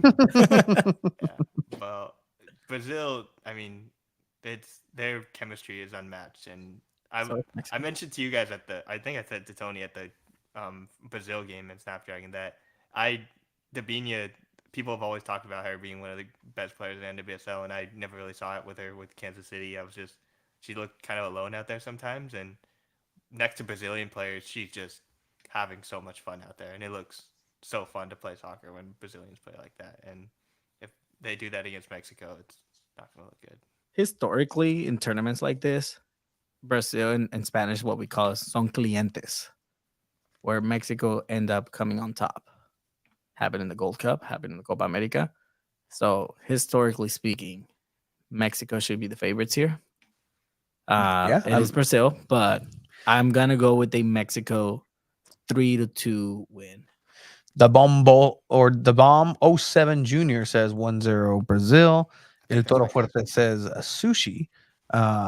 Yeah, well, Brazil, I mean, their chemistry is unmatched, and I mentioned to you guys I think I said to Tony at the Brazil game in Snapdragon that Debinha, people have always talked about her being one of the best players in NWSL, and I never really saw it with her with Kansas City. She looked kind of alone out there sometimes, and next to Brazilian players, she's just having so much fun out there, and it looks so fun to play soccer when Brazilians play like that. And if they do that against Mexico, it's not going to look good. Historically, in tournaments like this, Brazil in Spanish, what we call son clientes. where Mexico end up coming on top. Happened in the Gold Cup, happened in the Copa America. So historically speaking, Mexico should be the favorites here. It is Brazil, but I'm gonna go with a Mexico 3-2 win. The Bomb 07 Junior says 1-0 Brazil. El Toro Fuerte says sushi.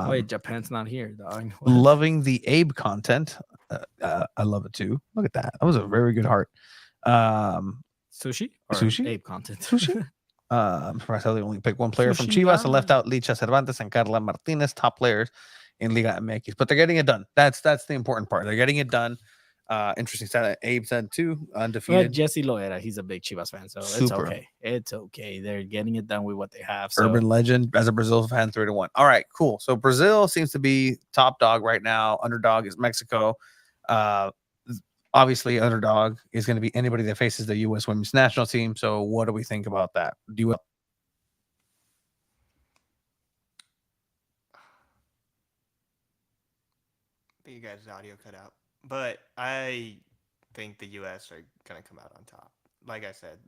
Wait, Japan's not here, dog. What? Loving the Abe content. I love it too. Look at that. That was a very good heart. Sushi? Or Sushi? Abe content. Sushi? I'm surprised how they only picked one player from Chivas and left out Licha Cervantes and Carla Martinez, top players in Liga MX. But they're getting it done. That's the important part. They're getting it done. Interesting stat. Abe said too, undefeated. But Jesse Loera, he's a big Chivas fan, so it's okay. It's okay. They're getting it done with what they have. So. Urban legend as a Brazil fan, 3-1. All right, cool. So Brazil seems to be top dog right now. Underdog is Mexico. Obviously, underdog is going to be anybody that faces the U.S. women's national team. So what do we think about that? Do you? You guys' audio cut out. But I think the U.S. are going to come out on top. Like I said,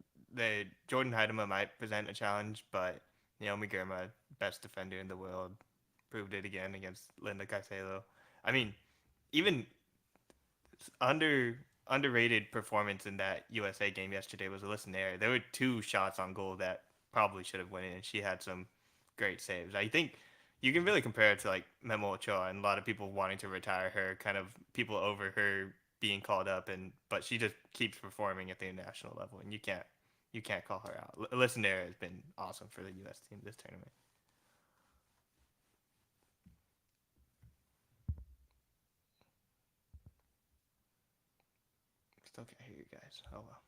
Jordan Heidema might present a challenge, but Naomi Girma, best defender in the world, proved it again against Linda Caicedo. I mean, even underrated performance in that USA game yesterday was Alyssa Nair. There were 2 shots on goal that probably should have went in, and she had some great saves. I think you can really compare it to like Memo Ochoa and a lot of people wanting to retire her, kind of people over her being called up, but she just keeps performing at the international level, and you can't call her out. Alyssa Nair has been awesome for the U.S. team this tournament. Still can't hear you guys. Oh well.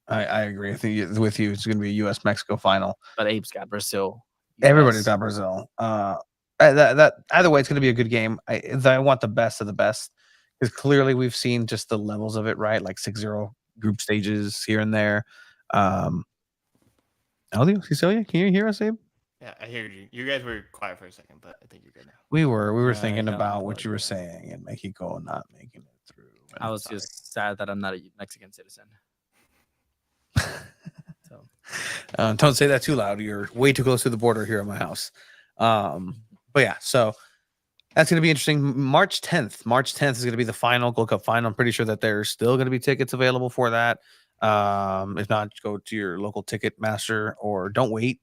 I agree. I think with you, it's going to be a U.S.-Mexico final. But Abe's got Brazil. Everybody's got Brazil. That either way, it's going to be a good game. I want the best of the best because clearly we've seen just the levels of it, right? Like 6-0 group stages here and there. Elio, Cecilia, can you hear us, Abe? Yeah, I hear you. You guys were quiet for a second, but I think you're good now. We were thinking about what you were saying and Mexico not making it through. I was just sad that I'm not a Mexican citizen. So don't say that too loud. You're way too close to the border here at my house. But yeah, so that's going to be interesting. March 10th is going to be the final Gold Cup final. I'm pretty sure that there's still going to be tickets available for that. If not, go to your local ticket master or don't wait.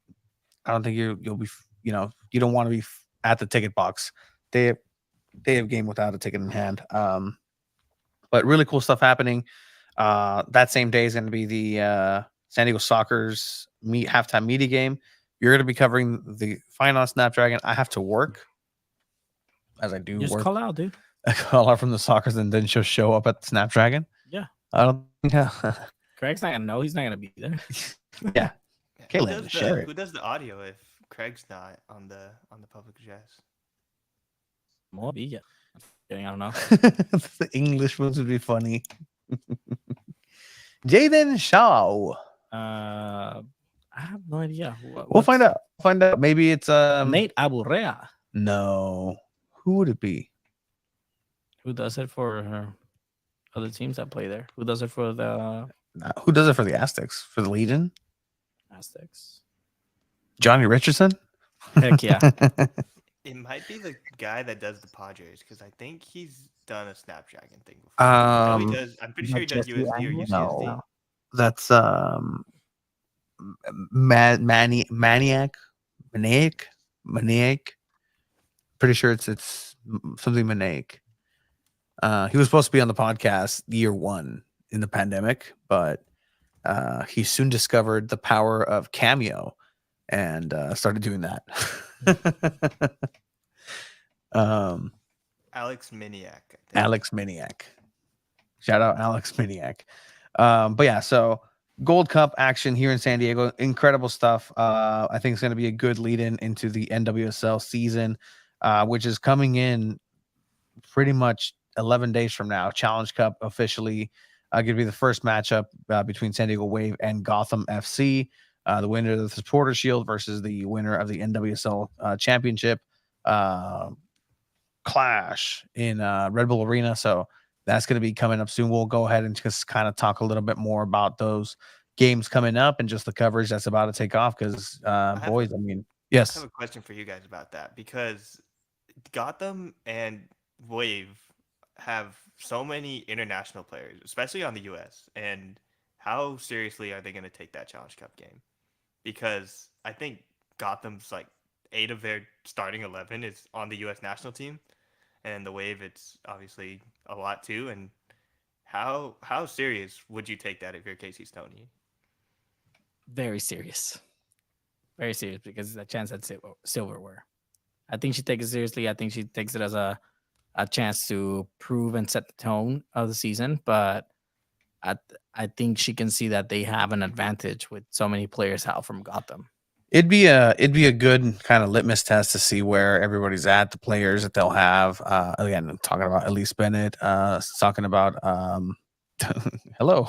I don't think you'll be, you don't want to be at the ticket box. They have game without a ticket in hand. But really cool stuff happening. That same day is going to be the San Diego Soccer's halftime media game. You're going to be covering the final on Snapdragon. I have to work, as I do. Just work. call out, dude. I call out from the Soccer's and then she'll show up at Snapdragon. Yeah. I don't think. Craig's not gonna know. He's not gonna be there. Yeah. Who does the audio if Craig's not on the public address? More be, yeah. I don't know. The English ones would be funny. Jaden Shaw. I have no idea. We'll find out. Maybe it's Nate Aburrea. No. Who would it be? Who does it for her other teams that play there? Who does it for the who does it for the Aztecs? For the Legion? Aztecs. Johnny Richardson? Heck yeah. It might be the guy that does the Padres because I think he's done a Snapdragon thing before. I'm pretty sure he does USD or UCSD. No. That's Maniac. Pretty sure it's something Maniac. He was supposed to be on the podcast year 1 in the pandemic, but he soon discovered the power of Cameo and started doing that. Alex Miniak. Alex Miniak. Shout out Alex Miniak. But yeah, so Gold Cup action here in San Diego. Incredible stuff. I think it's going to be a good lead-in into the NWSL season, which is coming in pretty much 11 days from now. Challenge Cup officially going to be the first matchup between San Diego Wave and Gotham FC. The winner of the Supporter Shield versus the winner of the NWSL championship. Clash in Red Bull Arena. So that's going to be coming up soon. We'll go ahead and just kind of talk a little bit more about those games coming up and just the coverage that's about to take off. Because boys, I mean, I have yes, a question for you guys about that because Gotham and Wave have so many international players, especially on the US. And how seriously are they going to take that Challenge Cup game? Because I think Gotham's like 8 of their starting 11 is on the US national team, and the Wave it's obviously a lot too. And how serious would you take that if you're Casey Stoney? Very serious. Very serious because it's a chance at silverware. I think she takes it seriously. I think she takes it as a chance to prove and set the tone of the season. But I think she can see that they have an advantage with so many players out from Gotham. it'd be a good kind of litmus test to see where everybody's at, the players that they'll have. Again, I'm talking about Elise Bennett. Talking about hello,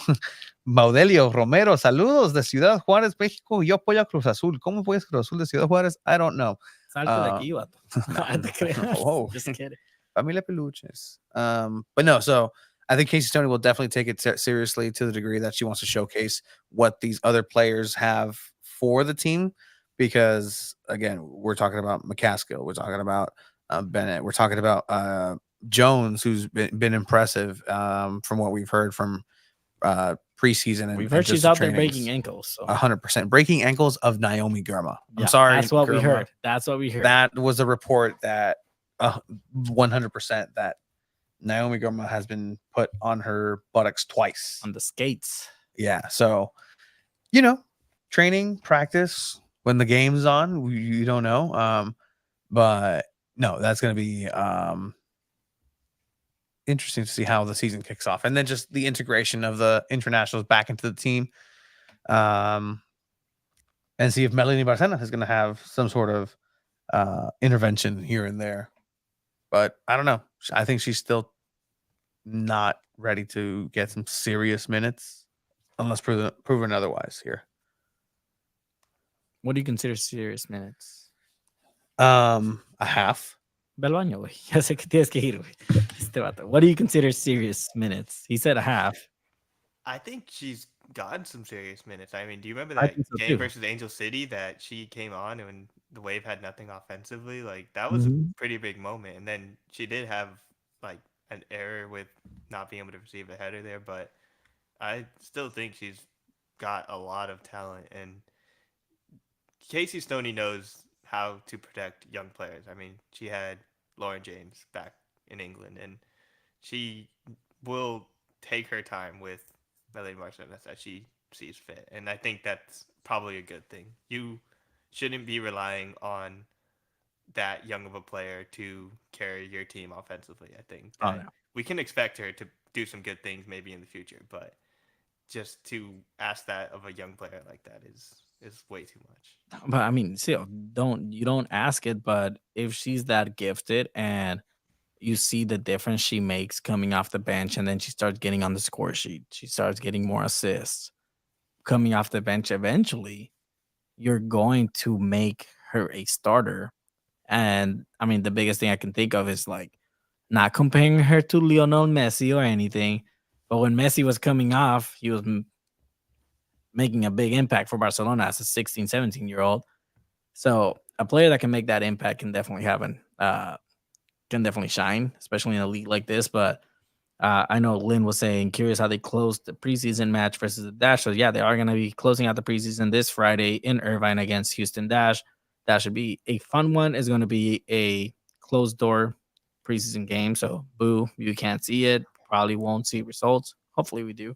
Maudelio Romero. Saludos de Ciudad Juárez, México. Yo apoyo a Cruz Azul. ¿Cómo apoyas Cruz Azul de Ciudad Juárez? I don't know. Salte de aquí, vato. No, Te creas. whoa. Just kidding. Familia Peluches. But no, so I think Casey Stoney will definitely take it seriously to the degree that she wants to showcase what these other players have for the team. Because again, we're talking about McCaskill, we're talking about Bennett, we're talking about Jones, who's been impressive from what we've heard from preseason. And We've heard she's out there breaking ankles. 100% breaking ankles of Naomi Girma. I'm sorry, that's what we Girma. heard. That's what we heard. That was a report that 100% that Naomi Girma has been put on her buttocks twice on the skates. Yeah, so training, practice. When the game's on, you don't know. But no, that's going to be interesting to see how the season kicks off. And then just the integration of the internationals back into the team. And see if Melanie Barcena is going to have some sort of intervention here and there. But I don't know. I think she's still not ready to get some serious minutes unless proven otherwise here. What do you consider serious minutes? A half. Ve al baño, güey. Ya sé que tienes que ir, güey. Este vato. What do you consider serious minutes? He said a half. I think she's gotten some serious minutes. I mean, do you remember that game versus Angel City that she came on and the Wave had nothing offensively? Like, that was a pretty big moment. And then she did have, like, an error with not being able to receive a header there. But I still think she's got a lot of talent. And Casey Stoney knows how to protect young players. I mean, she had Lauren James back in England, and she will take her time with Melanie Martinez as she sees fit. And I think that's probably a good thing. You shouldn't be relying on that young of a player to carry your team offensively. I think we can expect her to do some good things maybe in the future, but just to ask that of a young player like that is way too much. But I mean, still, you don't ask it, but if she's that gifted and you see the difference she makes coming off the bench, and then she starts getting on the score sheet, she starts getting more assists coming off the bench, eventually you're going to make her a starter. And I mean, the biggest thing I can think of is like not comparing her to Lionel Messi or anything, but when Messi was coming off, he was making a big impact for Barcelona as a 16, 17-year-old. So a player that can make that impact can definitely can definitely shine, especially in a league like this. But I know Lynn was saying, curious how they closed the preseason match versus the Dash. So yeah, they are going to be closing out the preseason this Friday in Irvine against Houston Dash. That should be a fun one. It's going to be a closed door preseason game. So boo, you can't see it. Probably won't see results. Hopefully we do.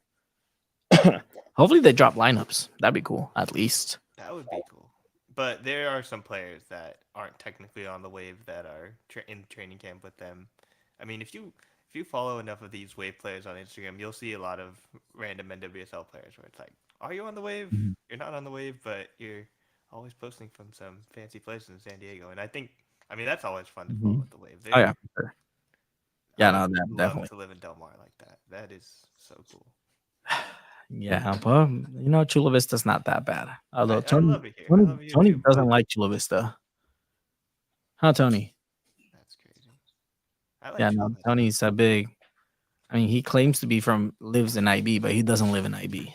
Hopefully they drop lineups. That'd be cool, at least. That would be cool. But there are some players that aren't technically on the Wave that are in training camp with them. I mean, if you follow enough of these Wave players on Instagram, you'll see a lot of random NWSL players where it's like, are you on the Wave? You're not on the Wave, but you're always posting from some fancy places in San Diego. And I mean, that's always fun to follow with the Wave. Oh, yeah, for sure. Yeah, no, definitely. To live in Del Mar like that. That is so cool. Yeah, but Chula Vista's not that bad. Although Tony Tony doesn't like Chula Vista. Huh, Tony? That's crazy. I like Yeah, Trump no, better. Tony's a big. I mean, he claims to be lives in IB, but he doesn't live in IB.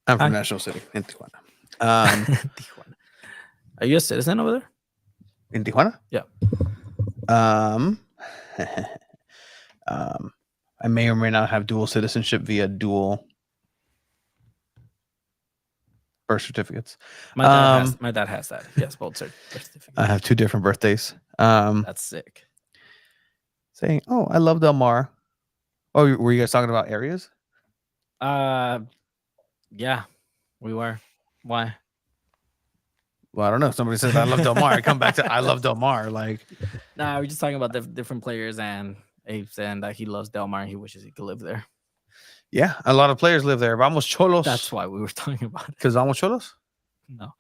I'm from Hi. National City in Tijuana. Tijuana. Are you a citizen over there? In Tijuana? Yeah. Um, I may or may not have dual citizenship via dual birth certificates. My dad has that. He has both birth certificates. I have 2 different birthdays. That's sick. Saying, oh, I love Del Mar. Oh, were you guys talking about areas? Yeah, we were. Why? Well, I don't know. Somebody says I love Del Mar. I come back to I love Del Mar. Like, Nah, we're just talking about the different players, and Abe saying that he loves Del Mar and he wishes he could live there. yeah, a lot of players live there. Vamos Cholos. That's why we were talking about it. Because Vamos Cholos? No.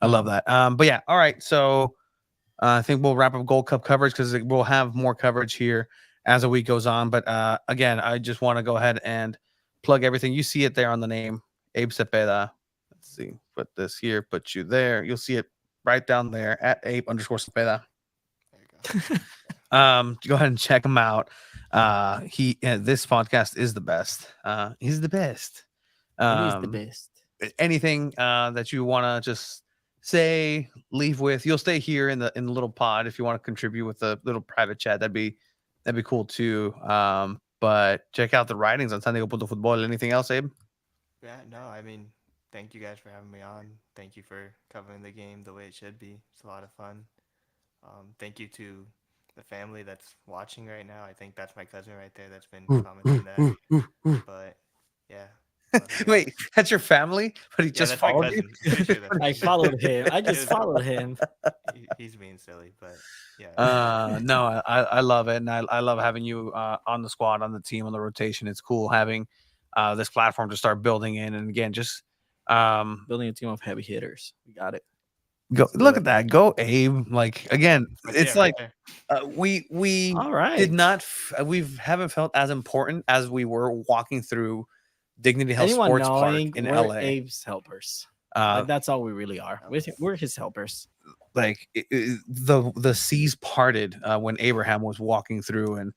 I love that. But yeah, all right. So I think we'll wrap up Gold Cup coverage because we'll have more coverage here as the week goes on. But again, I just want to go ahead and plug everything. You see it there on the name, Abe Cepeda. Let's see. Put this here, put you there. You'll see it right down there at Abe_Cepeda. There you go. Go ahead and check him out. This podcast is the best. He's the best. It is the best. Anything that you want to just say, leave with, you'll stay here in the little pod if you want to contribute with a little private chat. That'd be cool too. But check out the writings on San Diego Punto Football. Anything else, Abe? Yeah, no, I mean, thank you guys for having me on. Thank you for covering the game the way it should be. It's a lot of fun. Thank you to the family that's watching right now. I think that's my cousin right there that's been commenting that. But yeah. Wait, that's your family? But he just that's my followed you? cousin. Pretty sure that's my I cousin. followed him. I just followed him. He's being silly, but yeah. No, I love it, and I love having you on the squad, on the team, on the rotation. It's cool having this platform to start building in, and again, just Building a team of heavy hitters. We got it. go Let's do look it. at that, go Abe. Like again, it's Yeah, like right there. we All right. did not we haven't felt as important as we were walking through Dignity Health Anyone Sports Park knowing in we're LA. Abe's helpers. Like, that's all we really are. We're his helpers. Like the seas parted when Abraham was walking through and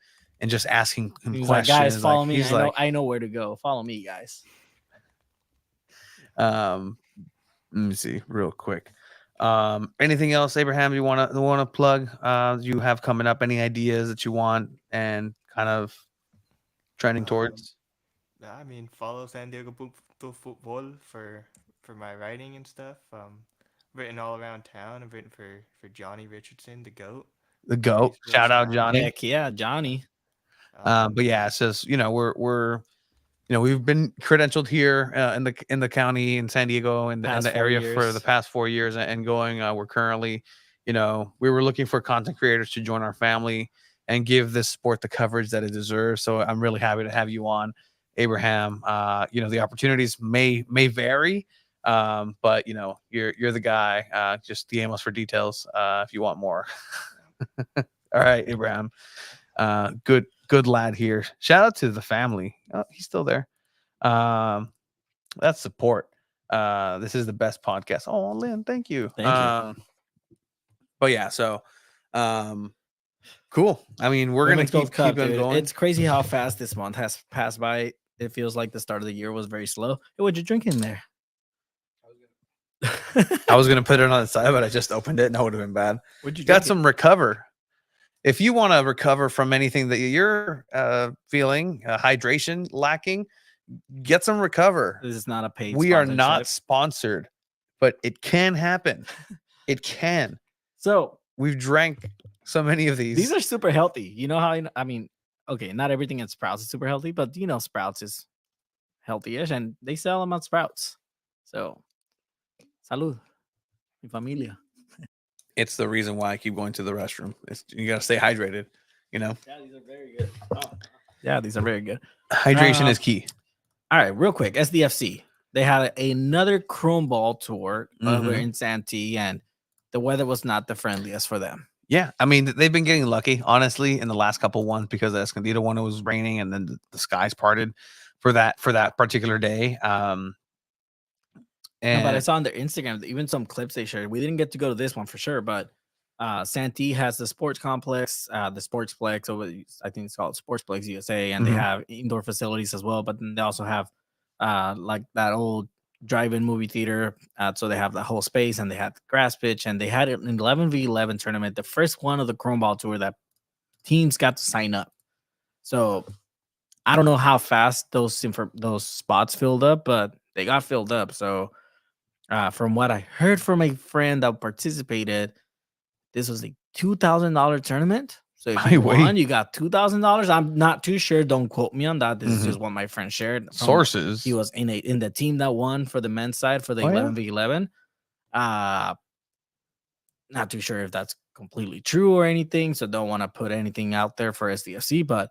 just asking him He's like, questions. guys, follow me. He's I know where to go. Follow me, guys. Let me see real quick. Anything else, Abraham, you want to plug? You have coming up any ideas that you want and kind of trending towards? Yeah, I mean, follow San Diego Punto Football for my writing and stuff. Written all around town. I've written for Johnny Richardson, the GOAT. The GOAT. He's real Shout out strong. Johnny. Heck yeah, Johnny. But yeah, it's just we're we've been credentialed here in the county in San Diego and in Past the 4 area for years. the past 4 years and going. We're currently, we were looking for content creators to join our family and give this sport the coverage that it deserves. So I'm really happy to have you on, Abraham. The opportunities may vary, but you're the guy. Just DM us for details if you want more. All right, Abraham. Good lad here. Shout out to the family. Oh, he's still there. That's support. This is the best podcast. Oh, Lynn, thank you. Thank you. But yeah, so cool. I mean, we're gonna Women's Gold keep Cup, on dude. going. It's crazy how fast this month has passed by. It feels like the start of the year was very slow. Hey, what'd you drink in there? I was gonna put it on the side, but I just opened it and that would have been bad. What'd you Got drink? some recover. If you want to recover from anything that you're feeling hydration lacking, get some recover. This is not a paid. We are not sponsorship. sponsored, but it can happen. It can. So We've drank so many of these are super healthy. You know how I mean, okay, not everything in Sprouts is super healthy, but Sprouts is healthy-ish, and they sell them at Sprouts. So, salud, mi familia. It's the reason why I keep going to the restroom. You got to stay hydrated, Yeah, these are very good. Yeah, these are very good. Hydration is key. All right, real quick, SDFC. They had another Chrome Ball tour over Mhm. in Santee, and the weather was not the friendliest for them. Yeah, I mean they've been getting lucky, honestly, in the last couple ones because the Escondido one it was raining and then the skies parted for that particular day. No, but I And saw on their Instagram, even some clips they shared. We didn't get to go to this one for sure, but Santee has the sports complex, the Sportsplex, or I think it's called Sportsplex USA, and Mhm. they have indoor facilities as well. But then they also have like that old drive-in movie theater. So they have the whole space, and they had the grass pitch, and they had an 11v11 tournament, the first one of the Chrome Ball Tour that teams got to sign up. So I don't know how fast those spots filled up, but they got filled up. So from what I heard from a friend that participated, this was a $2,000 tournament. So if you won, you got $2,000. I'm not too sure. Don't quote me on that. This is just what my friend shared. Sources. He was in the team that won for the men's side for the 11v11. Not too sure if that's completely true or anything. So don't want to put anything out there for SDFC, but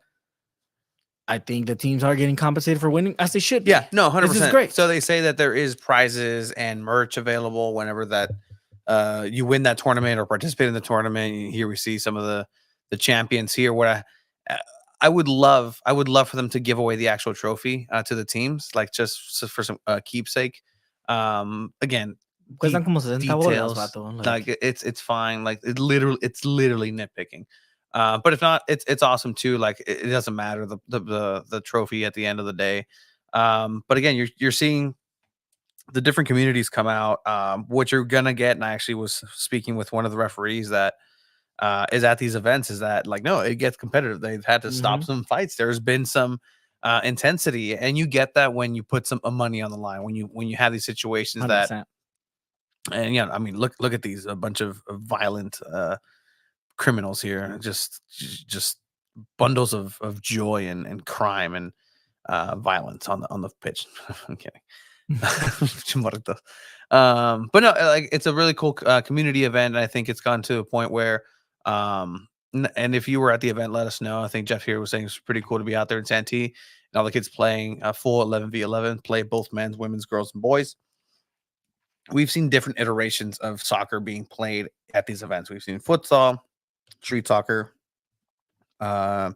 I think the teams are getting compensated for winning as they should be. Yeah, no, 100%. This is great. So they say that there is prizes and merch available whenever that you win that tournament or participate in the tournament. Here we see some of the champions here. What I would love for them to give away the actual trophy to the teams, like just for some keepsake. Again, Cuestan como 60 bolas, details, vato. like it's fine. Like it's literally nitpicking. But if not, it's awesome too. Like it doesn't matter the trophy at the end of the day. But again, you're seeing the different communities come out. What you're gonna get, and I actually was speaking with one of the referees that is at these events, is that like no, it gets competitive. They've had to stop some fights. There's been some intensity, and you get that when you put some money on the line. When you have these situations 100%. that, and I mean, look at these, a bunch of violent criminals here, just bundles of joy and crime and violence on the pitch. I'm kidding. But no, like it's a really cool community event, and I think it's gone to a point where and if you were at the event, let us know. I think Jeff here was saying it's pretty cool to be out there in Santee and all the kids playing full 11v11, play both men's, women's, girls, and boys. We've seen different iterations of soccer being played at these events. We've seen futsal, street soccer, canchita,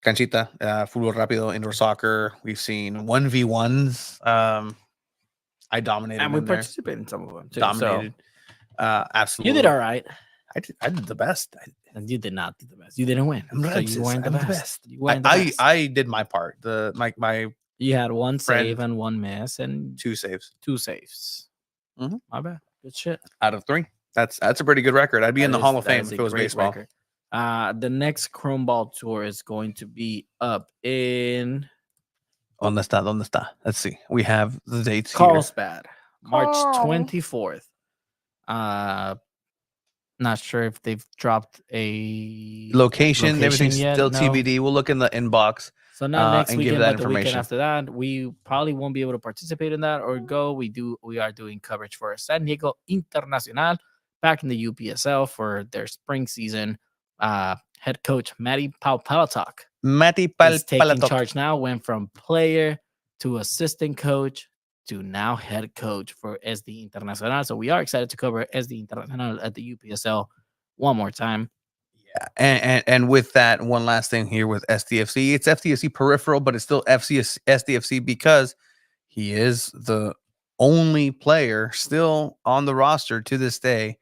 fútbol rápido, indoor soccer. We've seen 1v1s. I dominated, and we in there. participated in some of them too. Dominated. Absolutely. You did all right. I did the best. And you did not do the best. You didn't win. So you weren't the best. You weren't the best. I did my part. My You had one friend- save and one miss and 2 saves two saves. Mhm. My bad. Good shit. out of 3. That's a pretty good record. I'd be in the Hall of Fame if it was baseball. Record. The next Chrome Ball Tour is going to be up in ¿Dónde está? Let's see. We have the dates here. Carlsbad, March 24th. Not sure if they've dropped a Location everything's yet. still No. TBD. We'll look in the inbox. So not next and give weekend, that but the weekend information. after that, we probably won't be able to participate in that or go. We are doing coverage for San Diego Internacional back in the UPSL for their spring season. Head coach Matty Palpalatok is taking charge now. Went from player to assistant coach to now head coach for SD Internacional. So we are excited to cover SD Internacional at the UPSL one more time. Yeah, and with that, one last thing here with SDFC. It's FDFC peripheral, but it's still SDFC because he is the only player still on the roster to this day.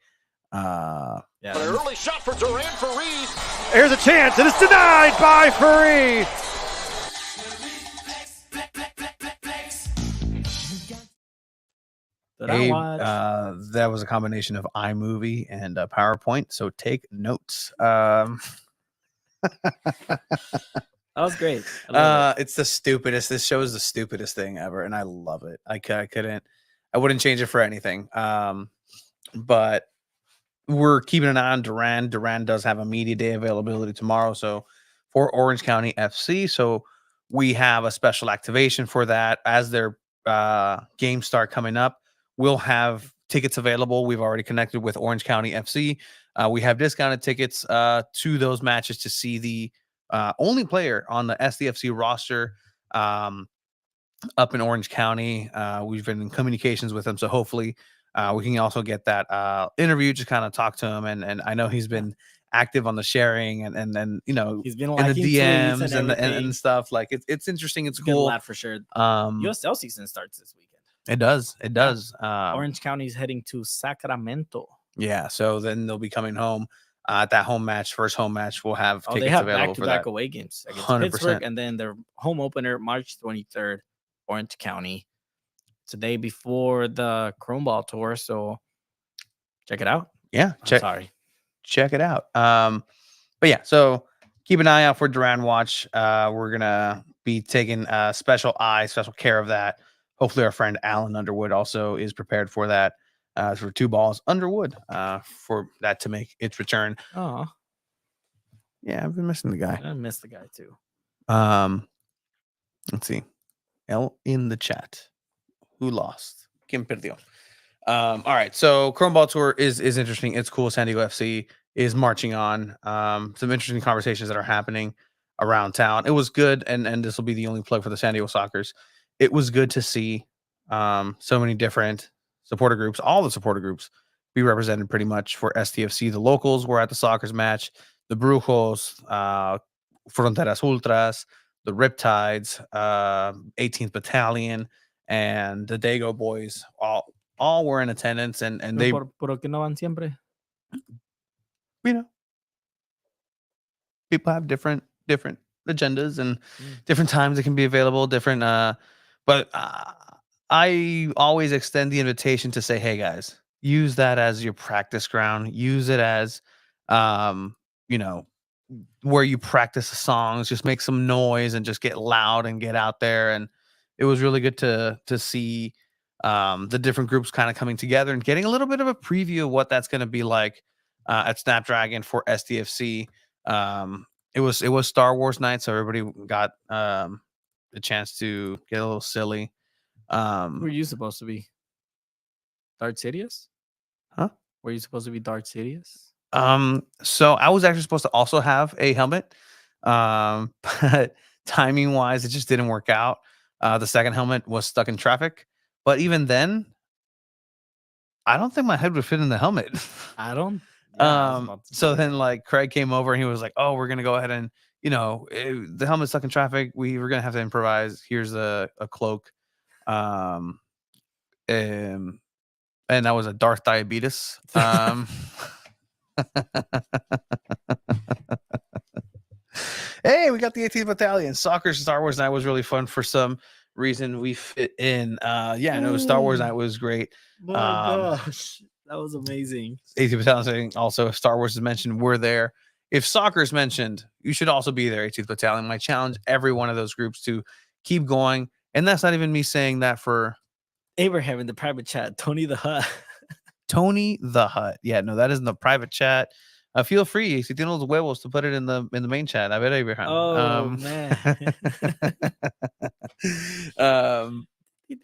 An early shot for Duran for Reed. Here's a chance, and it's denied by Fareed. That was a combination of iMovie and PowerPoint, so take notes. That was great. It's the stupidest. This show is the stupidest thing ever, and I love it. I wouldn't change it for anything. But we're keeping an eye on Duran. Duran does have a media day availability tomorrow, so for Orange County FC. So we have a special activation for that as their games start coming up. We'll have tickets available. We've already connected with Orange County FC. We have discounted tickets to those matches to see the only player on the SDFC roster up in Orange County. We've been in communications with him, so hopefully we can also get that interview, just kind of talk to him. And I know he's been active on the sharing and he's been in the DMs and and stuff. Like it's interesting. It's good cool. lad for sure. USL season starts this weekend. It does. Orange County is heading to Sacramento Yeah, so then they'll be coming home. At that home match, first home match, we'll have Oh, tickets they have available for back-to-back that. away games against 100%. Pittsburgh, and then their home opener March 23rd, Orange County. It's the day before the Chrome Ball tour, so check it out. Yeah, I'm sorry. check it out. But yeah, so keep an eye out for Duran Watch. We're gonna be taking special care of that. Hopefully, our friend Alan Underwood also is prepared for that. For 2 balls Underwood, for that to make its return. Oh, Yeah, I've been missing the guy. I missed the guy too. Let's see. L in the chat. Who lost? Kim perdió. All right. So Chrome Ball Tour is interesting. It's cool. San Diego FC is marching on. Some interesting conversations that are happening around town. It was good, and this will be the only plug for the San Diego Soccers. It was good to see so many different supporter groups, all the supporter groups, be represented pretty much for STFC. The locals were at the Soccers match. The Brujos, Fronteras Ultras, the Riptides, 18th Battalion, and the Dago boys all were in attendance, and they, ¿Por qué no van siempre? you know, people have different agendas and different times that can be available, different but I always extend the invitation to say, hey guys, use that as your practice ground, use it as you know, where you practice the songs, just make some noise and just get loud and get out there. And it was really good to see the different groups kind of coming together and getting a little bit of a preview of what that's going to be like at Snapdragon for SDFC. It was Star Wars night, so everybody got the chance to get a little silly. Who were you supposed to be? Darth Sidious? Huh? Were you supposed to be Darth Sidious? So I was actually supposed to also have a helmet, but timing wise, it just didn't work out. The second helmet was stuck in traffic, but even then, I don't think my head would fit in the helmet. I don't. Yeah, I was about to So say. then like Craig came over and he was like, "Oh, we're gonna go ahead and the helmet's stuck in traffic. We were gonna have to improvise. Here's a cloak." And that was a Darth Diabetes. Hey, we got the 18th Battalion. Soccer Star Wars night was really fun for some reason. We fit in. Yeah, no, Star Wars night was great. My gosh, that was amazing. 18th Battalion also, if Star Wars is mentioned, we're there. If soccer is mentioned, you should also be there, 18th Battalion. I challenge every one of those groups to keep going. And that's not even me saying that for Abraham in the private chat, Tony the Hut. Tony the Hut. Yeah, no, that is in the private chat. Feel free, si tienes los huevos, to put it in the main chat. A ver, Abraham. Oh, man.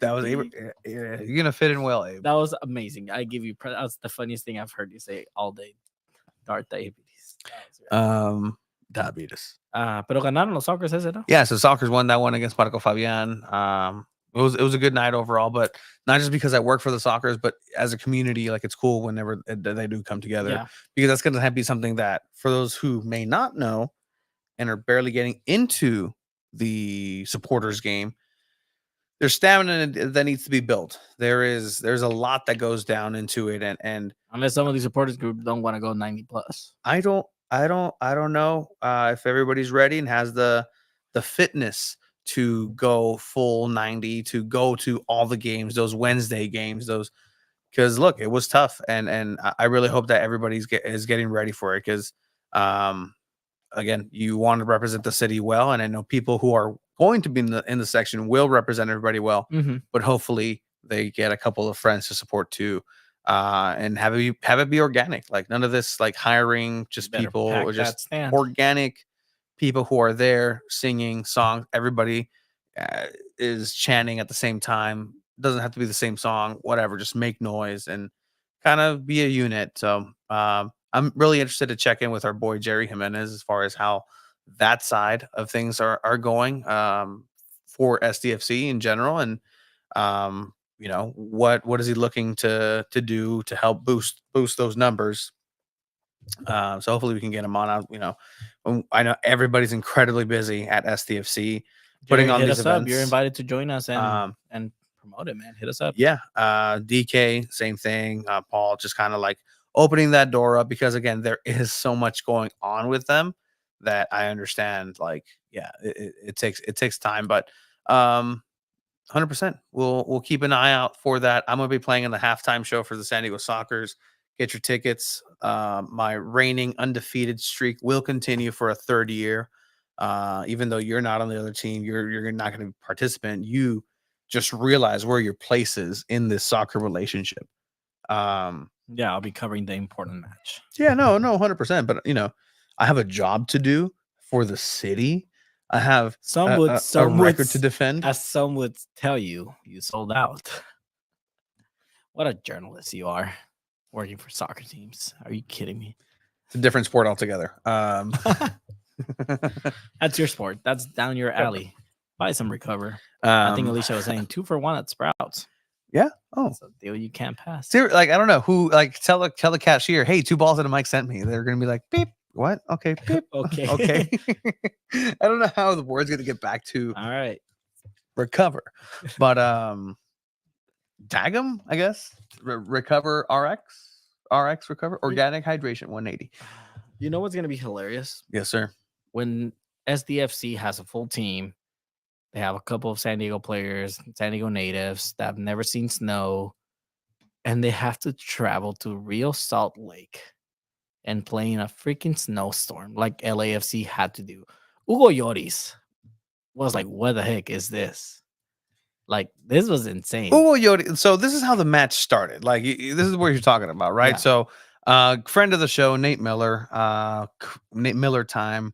That was Abraham. You're gonna fit in well, Abe. That was amazing. I give you that was the funniest thing I've heard you say all day. Darth Diabetes. Diabetes. Pero ganaron los Soccers ese, ¿no? Yeah, so Soccers won that one against Marco Fabian. It was a good night overall, but not just because I work for the Soccers, but as a community, like it's cool whenever they do come together, because that's going to be something that for those who may not know and are barely getting into the supporters game, there's stamina that needs to be built. There's a lot that goes down into it, and unless some of these supporters group don't want to go 90 plus. I don't know if everybody's ready and has the fitness to go full 90, to go to all the games, those Wednesday games, because look, it was tough, and I really hope that everybody's is getting ready for it, because again, you want to represent the city well, and I know people who are going to be in the section will represent everybody well, but hopefully they get a couple of friends to support too, and have it be organic, like none of this like hiring just people, or just organic people who are there singing songs. Everybody is chanting at the same time. Doesn't have to be the same song, whatever, just make noise and kind of be a unit. So I'm really interested to check in with our boy Jerry Jimenez as far as how that side of things are going for SDFC in general, and what is he looking to do to help boost those numbers. So hopefully we can get him on out. I know everybody's incredibly busy at SDFC putting on these events. You're invited to join us and promote it, man. Hit us up. Yeah. DK, same thing. Paul, just kind of like opening that door up, because again, there is so much going on with them that I understand. Like, yeah, it takes time, but 100%. We'll keep an eye out for that. I'm gonna be playing in the halftime show for the San Diego Sockers. Get your tickets. My reigning undefeated streak will continue for a third year. Even though you're not on the other team, you're not going to be a participant. You just realize where your place is in this soccer relationship. Yeah, I'll be covering the important match. Yeah, no, 100%. But I have a job to do for the city. I have a record to defend. As some would tell you, you sold out. What a journalist you are, working for soccer teams. Are you kidding me? It's a different sport altogether. That's your sport. That's down your alley. Buy some Recover. I think Alicia was saying 2 for 1 at Sprouts. Yeah. Oh, It's a deal you can't pass. like I don't know who. Like tell the cashier, hey, 2 balls that a Mike sent me. They're gonna be like, beep. What? Okay. Beep. Okay. Okay. I don't know how the word's gonna get back to All right. Recover, but tag them, I guess. Recover RX Recover Organic Hydration 180. You know what's gonna be hilarious? Yes, sir. When SDFC has a full team, they have a couple of San Diego players, San Diego natives that have never seen snow, and they have to travel to Rio Salt Lake and play in a freaking snowstorm like LAFC had to do. Hugo Lloris was like, what the heck is this? Like, this was insane. Oh, so this is how the match started. Like, this is what you're talking about, right? Yeah. So, friend of the show, Nate Miller, Nate Miller time.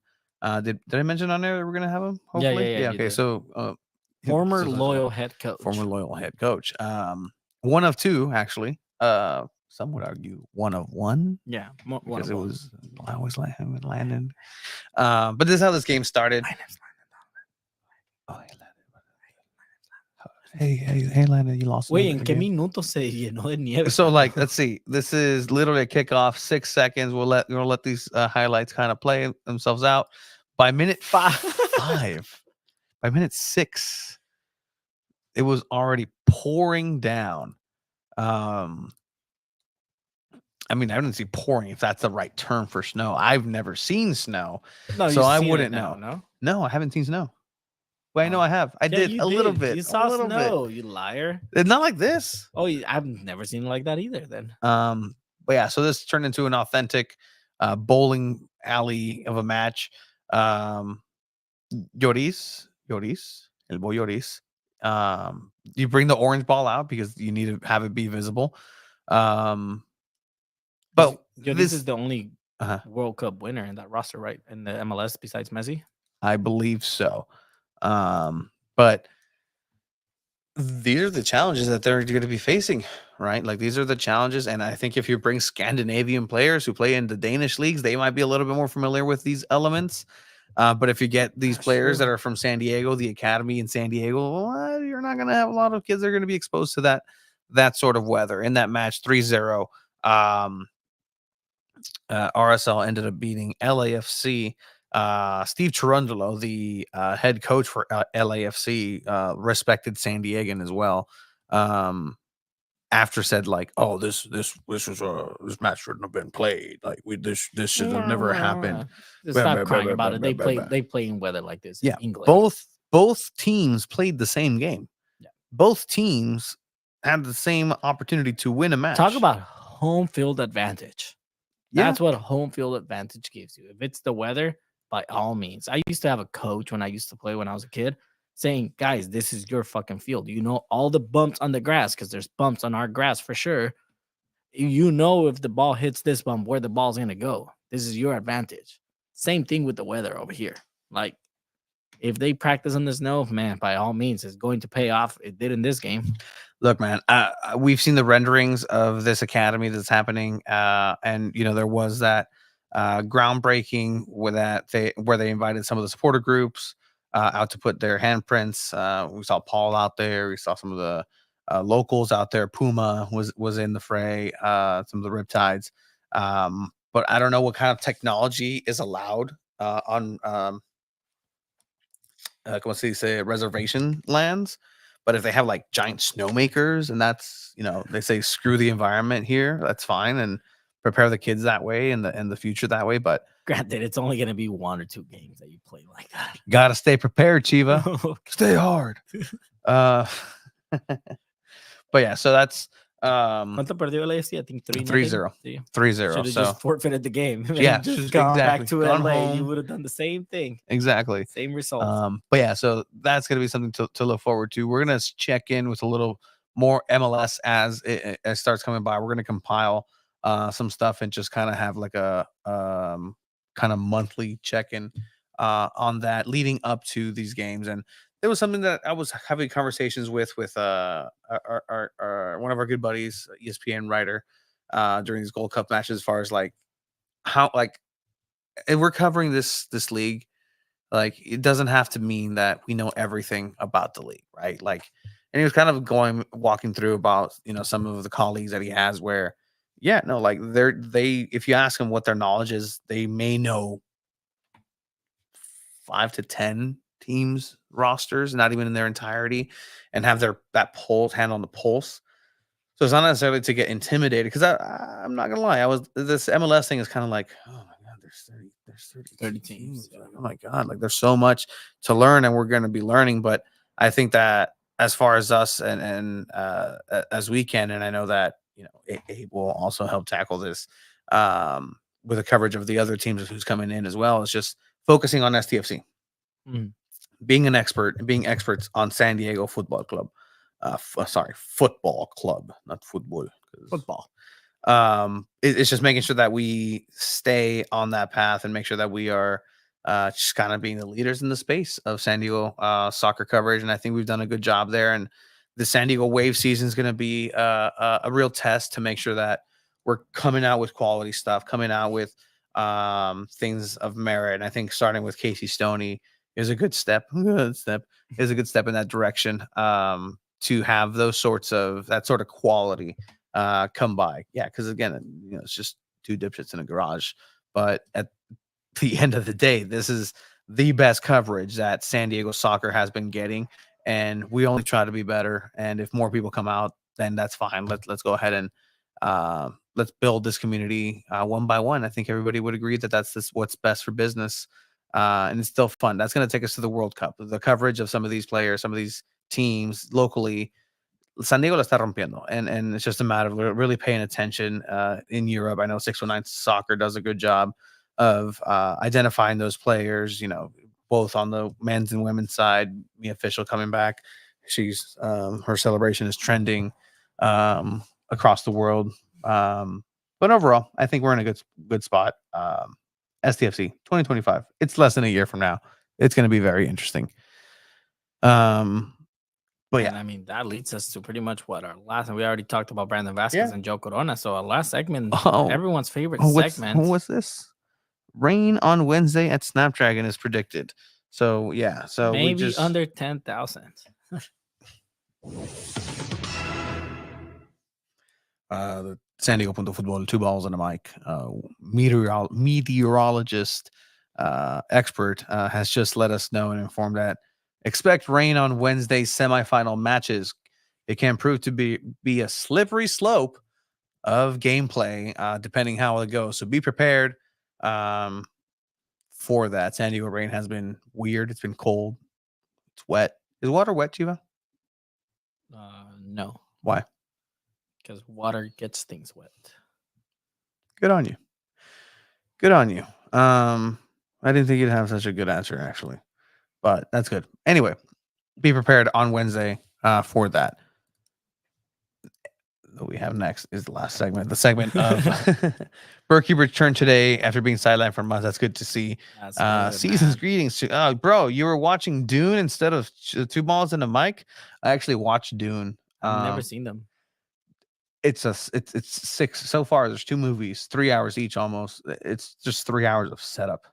Did I mention on there that we're gonna have him? Hopefully, yeah, you Okay, did. so Former so- loyal head coach. former loyal head coach. One of 2, actually. Some would argue 1 of 1. Yeah. One Because of it them. was I always like him and Landon. But this is how this game started. My name's Oh, hey, Landon, you lost. Güey, another ¿en qué game. minuto se llenó de nieve? So, like, let's see. This is literally a kickoff. 6 seconds. We'll let these highlights kind of play themselves out. By minute 5, by minute 6, it was already pouring down. I mean, I didn't see pouring, if that's the right term for snow. I've never seen snow, No, so you've I seen it wouldn't now, know. No, No, I haven't seen snow. Well, I know Oh. I have. I Yeah, did you a little bit. You saw a little snow, you liar. bit. Not like this. Oh, I've never seen it like that either. Then But yeah, so this turned into an authentic bowling alley of a match. Lloris, El Boy Lloris. You bring the orange ball out because you need to have it be visible. But this is the only Uh-huh. World Cup winner in that roster, right? In the MLS besides Messi. I believe so. But these are the challenges that they're going to be facing, right? Like, these are the challenges. And I think if you bring Scandinavian players who play in the Danish leagues, they might be a little bit more familiar with these elements. But if you get these players that are from San Diego, the academy in San Diego, well, you're not going to have a lot of kids that are going to be exposed to that sort of weather. In that match, 3-0, RSL ended up beating LAFC. Steve Cherundolo, the head coach for LAFC, respected San Diegan as well. After said, like, oh, this match shouldn't have been played. Like, this should have never happened. Stop crying about it. They play in weather like this. Yeah, in England. both teams played the same game. Yeah. Both teams had the same opportunity to win a match. Talk about home field advantage. Yeah. That's what home field advantage gives you. If it's the weather, by all means. I used to have a coach when I used to play when I was a kid saying, guys, this is your fucking field. You know all the bumps on the grass because there's bumps on our grass for sure. You know if the ball hits this bump, where the ball's going to go. This is your advantage. Same thing with the weather over here. Like, if they practice in the snow, man, by all means, it's going to pay off. It did in this game. Look, man, we've seen the renderings of this academy that's happening. And, there was that groundbreaking where they invited some of the supporter groups out to put their handprints. We saw Paul out there. We saw some of the locals out there. Puma was in the fray. Some of the Riptides. But I don't know what kind of technology is allowed on como se dice, reservation lands. But if they have like giant snowmakers and that's, they say screw the environment here, that's fine. And prepare the kids that way and the future that way. But Granted, it's only going to be 1 or 2 games that you play like that. gotta stay prepared, Chiva. Stay hard. But yeah, so that's ¿Cuánto perdió el AFC? I think 3-0. 3-0. 3-0. Should have So just forfeited the game. yeah, just just gone exactly. back to Gone LA. home. You would have done the same thing. Exactly. Same results. But yeah, so that's gonna be something to look forward to. We're gonna check in with a little more MLS as it starts coming by. We're gonna compile some stuff and just kind of have like a kind of monthly check-in on that leading up to these games. And there was something that I was having conversations with our one of our good buddies, ESPN writer, during these Gold Cup matches, as far as like how like if we're covering this league, like it doesn't have to mean that we know everything about the league, right? Like, and he was kind of walking through about some of the colleagues that he has where, yeah, no, like they if you ask them what their knowledge is, they may know 5 to 10 teams rosters, not even in their entirety, and have that hand on the pulse. So it's not necessarily to get intimidated, because I'm not gonna lie, this MLS thing is kind of like, oh my god, there's 30 teams. Like, oh my god, like there's so much to learn, and we're gonna be learning. But I think that as far as us and as we can, and I know that Abe will also help tackle this with the coverage of the other teams who's coming in as well. It's just focusing on STFC, being experts on San Diego Football Club. Football club, not football. Football. It's just making sure that we stay on that path and make sure that we are just kind of being the leaders in the space of San Diego soccer coverage. And I think we've done a good job there. And the San Diego Wave season is going to be a real test to make sure that we're coming out with quality stuff, coming out with things of merit. And I think starting with Casey Stoney is a good step. Is a good step in that direction. To have that sort of quality come by. Yeah, because again, it's just 2 dipshits in a garage. But at the end of the day, this is the best coverage that San Diego soccer has been getting, and we only try to be better. And if more people come out, then that's fine. Let's go ahead and let's build this community one by one. I think everybody would agree that that's what's best for business, and it's still fun. That's going to take us to the World Cup. The coverage of some of these players, some of these teams locally, San Diego la está rompiendo, and it's just a matter of really paying attention in Europe. I know 619 Soccer does a good job of identifying those players, both on the men's and women's side. Mia Official coming back, she's her celebration is trending across the world. But overall, I think we're in a good spot. STFC 2025. It's less than a year from now. It's going to be very interesting. But yeah, and I mean, that leads us to pretty much what our last, and we already talked about Brandon Vazquez and Joe Corona. So our last segment, everyone's favorite segment. What's this? Rain on Wednesday at Snapdragon is predicted. So yeah, so maybe under 10,000. The San Diego Punto Football, 2 balls and a mic. Meteorologist expert has just let us know and informed that expect rain on Wednesday's semifinal matches. It can prove to be a slippery slope of gameplay, depending how it goes. So be prepared for that. San Diego rain has been weird. It's been cold. It's wet. Is water wet, Chiva? No. Why? Because water gets things wet. Good on you. Good on you. I didn't think you'd have such a good answer, actually. But that's good. Anyway, be prepared on Wednesday for that. What we have next is the last segment. The segment of Berkey returned today after being sidelined for months. That's good to see. Season's greetings. Bro, you were watching Dune instead of 2 balls and a mic? I actually watched Dune. I've never seen them. It's 6 so far. There's 2 movies, 3 hours each almost. It's just 3 hours of setup.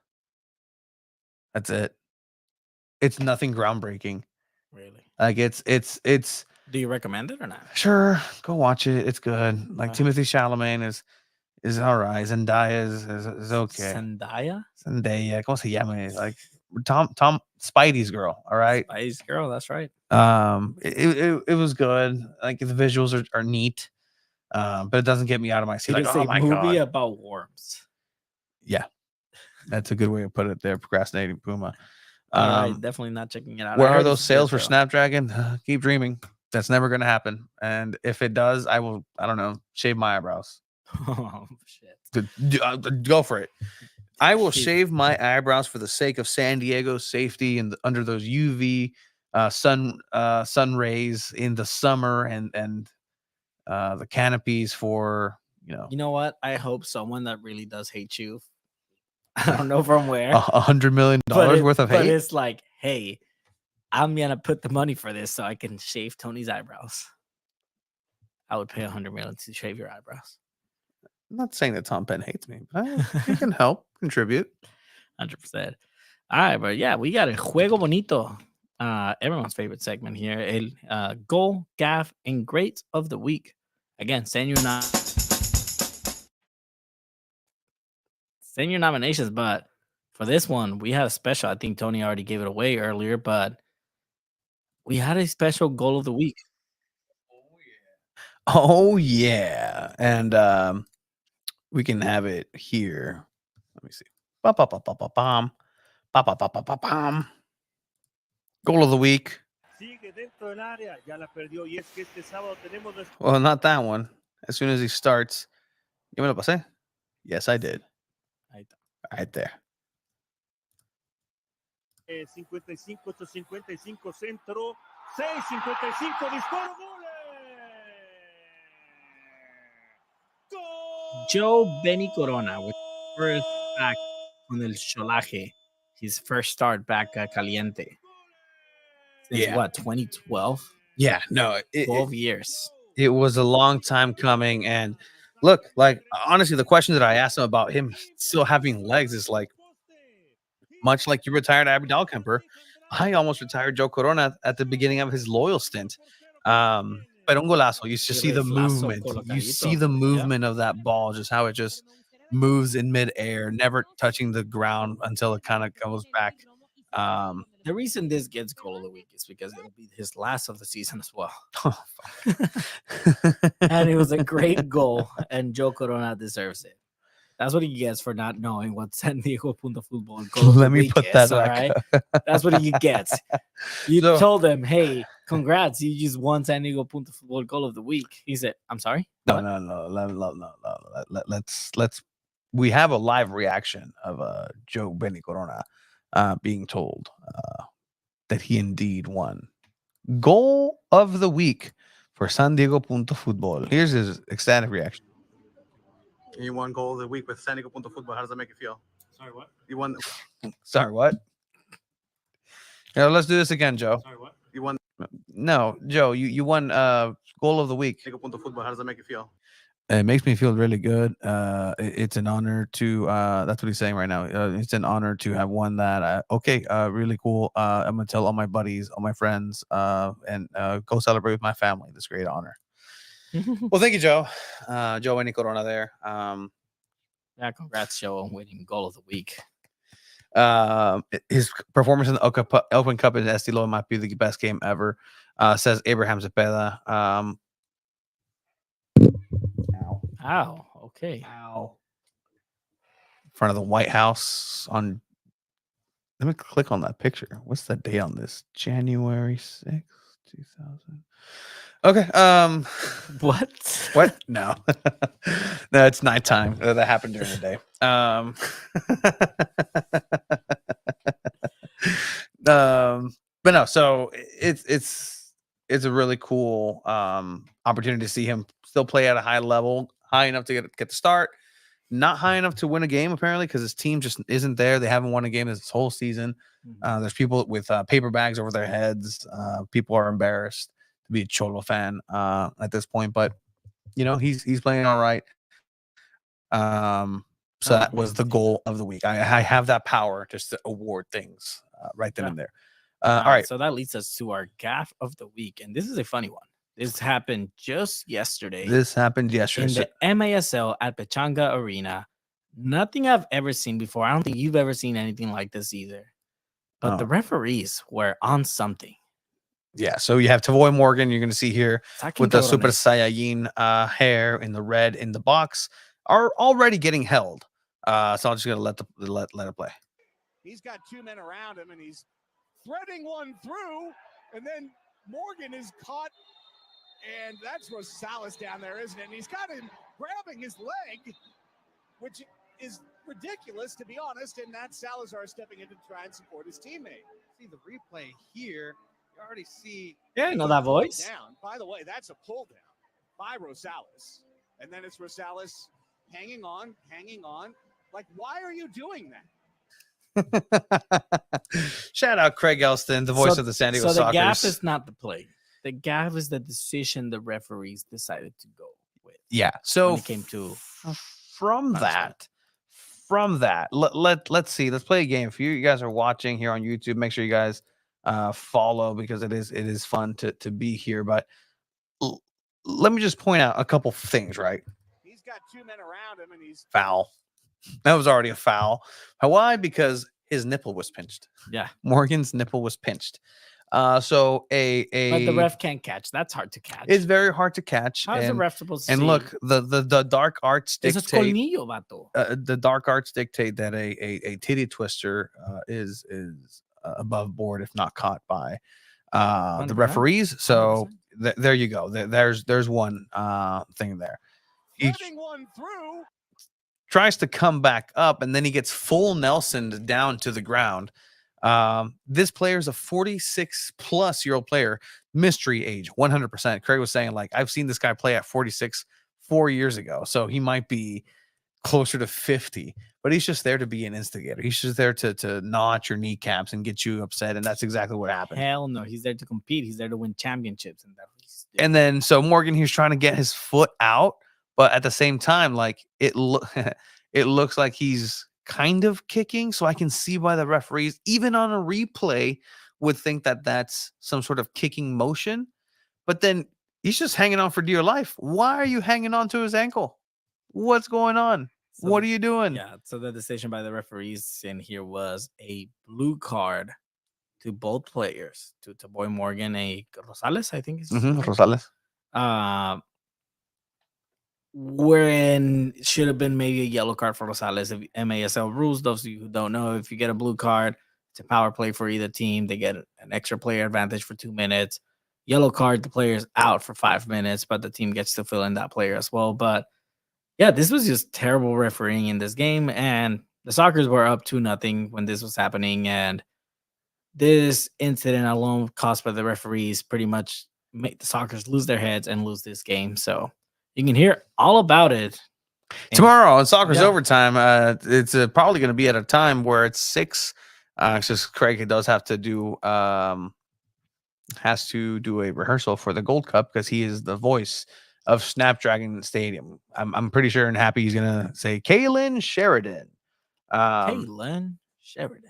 That's it. It's nothing groundbreaking. Really? Like it's. Do you recommend it or not? Sure, go watch it. It's good. Like Timothée Chalamet is all right. Zendaya is okay. Zendaya? ¿Cómo se llama? Like Tom Spidey's girl. All right. Spidey's girl. That's right. It was good. Like the visuals are neat. But it doesn't get me out of my seat. It Like, is oh a my movie god, about worms. yeah, that's a good way to put it. There, procrastinating Puma. All right, definitely not checking it out. Where I are heard those it's sales good, for though. Snapdragon? Keep dreaming. That's never going to happen. And if it does, I will. I don't know. Shave my eyebrows. Oh shit! Go for it. I will Shave. shave my eyebrows for the sake of San Diego's safety and under those UV sun rays in the summer and the canopies for You know what? I hope someone that really does hate you. I don't know from where, $100 million worth of but hate. it's like, hey, I'm gonna put the money for this so I can shave Tony's eyebrows. I would pay $100 million to shave your eyebrows. I'm not saying that Tom Penn hates me, but he can help contribute. 100%. All right, but yeah, we got a Juego Bonito. Everyone's favorite segment here. El goal, gaff, and greats of the week. Again, send your nominations, but for this one, we had a special. I think Tony already gave it away earlier, but we had a special goal of the week. Oh yeah, and we can have it here. Let me see. Ba-ba-ba-ba-ba-bam. Ba-ba-ba-ba-ba-bam. Goal of the week. Well, not that one. As soon as he starts, you want to say? Yes, I did. Right there. 55-855 centro, 6-55 disparo, gol! Joe Benny Corona with first back on el Cholaje, his first start back at Caliente. Since what, 2012? Yeah, no, 12 years. It was a long time coming. And look, like, honestly, the question that I asked him about him still having legs is like, much like you retired Abby Dahlkemper, I almost retired Joe Corona at the beginning of his loyal stint. But un golazo, you just see the movement. You see the movement of that ball, just how it just moves in midair, never touching the ground until it kind of goes back. The reason this gets goal of the week is because it'll be his last of the season as well. And it was a great goal, and Joe Corona deserves it. That's what he gets for not knowing what San Diego Punto Football goal of Let the me week put is, that all back right? That's what he gets. You So- told him, hey, congrats, you just won San Diego Punto Football goal of the week. He said, I'm sorry? No. Let's. We have a live reaction of Joe Benny Corona being told that he indeed won goal of the week for San Diego Punto Football. Here's his ecstatic reaction. You won goal of the week with San Diego Punto Football. How does that make you feel? Sorry, what? You won. Sorry, what? Yeah, let's do this again, Joe. Sorry, what? You won No, Joe, you won goal of the week. San Diego Punto Football. How does that make you feel? It makes me feel really good. It's an honor to that's what he's saying right now. It's an honor to have won that. Really cool. I'm gonna tell all my buddies, all my friends, and go celebrate with my family this great honor. Well, thank you, Joe. Joe and Corona there. Yeah, congrats, Joe, on winning goal of the week. His performance in the Open Cup in Estilo might be the best game ever. Says Abraham Zepeda. Ow, okay. Ow. In front of the White House on. Let me click on that picture. What's the date on this? January 6th, 2000. Okay. What? What? No. No, it's nighttime. That happened during the day. But no, so it's a really cool opportunity to see him still play at a high level, high enough to get the start, not high enough to win a game apparently because his team just isn't there. They haven't won a game this whole season. There's people with paper bags over their heads. People are embarrassed to be a Cholo fan at this point, but you know he's playing all right. So that was the goal of the week. I have that power just to award things right then and there. All right. So that leads us to our gaff of the week. And this is a funny one. This happened just yesterday. This happened yesterday. In the MASL at Pechanga Arena. Nothing I've ever seen before. I don't think you've ever seen anything like this either. But the referees were on something. Yeah, so you have Tavoy Morgan. You're going to see here Saquen with the Super cabrones. Saiyajin hair in the red in the box are already getting held. So I'm just going to let it play. He's got 2 men around him, and he's threading one through, and then Morgan is caught, and that's Rosales down there, isn't it? And he's got him grabbing his leg, which is ridiculous, to be honest, and that's Salazar stepping in to try and support his teammate. See the replay here. You already see. Yeah, I know that voice. Down. By the way, that's a pull down by Rosales. And then it's Rosales hanging on. Like, why are you doing that? Shout out Craig Elston, the voice of the San Diego So the Sockers. gap is not the play. The gap is the decision the referees decided to go with. Yeah. So When it came to from that, let's see. Let's play a game. If you guys are watching here on YouTube, make sure you guys follow, because it is fun to be here. But let me just point out a couple things. Right. He's got 2 men around him, and he's Foul. That was already a foul. Why? Because his nipple was pinched. Yeah. Morgan's nipple was pinched. So But the ref can't catch. That's hard to catch. it's very hard to catch. How is the and, ref supposed to and see? look, the dark arts Eso es dictate. colmillo, vato. The dark arts dictate that a titty twister is above board if not caught by the 100%. referees. So there you go. There's one thing there. He threading one through. tries to come back up, and then he gets full Nelsoned down to the ground. This player is a 46-plus-year-old player, mystery age, 100%. Craig was saying, like, I've seen this guy play at 46 4 years ago, so he might be closer to 50, but he's just there to be an instigator. He's just there to gnaw at your kneecaps and get you upset, and that's exactly what happened. Hell no. He's there to compete. He's there to win championships. And And then so Morgan, he's trying to get his foot out, but at the same time, like it looks like he's kind of kicking. So I can see why the referees, even on a replay, would think that that's some sort of kicking motion. But then he's just hanging on for dear life. Why are you hanging on to his ankle? What's going on? So What are you doing? Yeah. So the decision by the referees in here was a blue card to both players, to Boy Morgan, a Rosales, I think is his name. Rosales. Wherein should have been maybe a yellow card for Rosales. If MASL rules, those of you who don't know, if you get a blue card, it's a power play for either team. They get an extra player advantage for 2 minutes. Yellow card, the player's out for 5 minutes, but the team gets to fill in that player as well. But yeah, this was just terrible refereeing in this game, and the Sockers were up 2-0 when this was happening, and this incident alone caused by the referees pretty much made the Sockers lose their heads and lose this game. So you can hear all about it tomorrow on Soccer's Overtime. It's probably going to be at a time where it's 6. It's just Craig does have to do has to do a rehearsal for the Gold Cup because he is the voice of Snapdragon Stadium. I'm pretty sure and happy he's going to say Kaylin Sheridan. Kaylin Sheridan.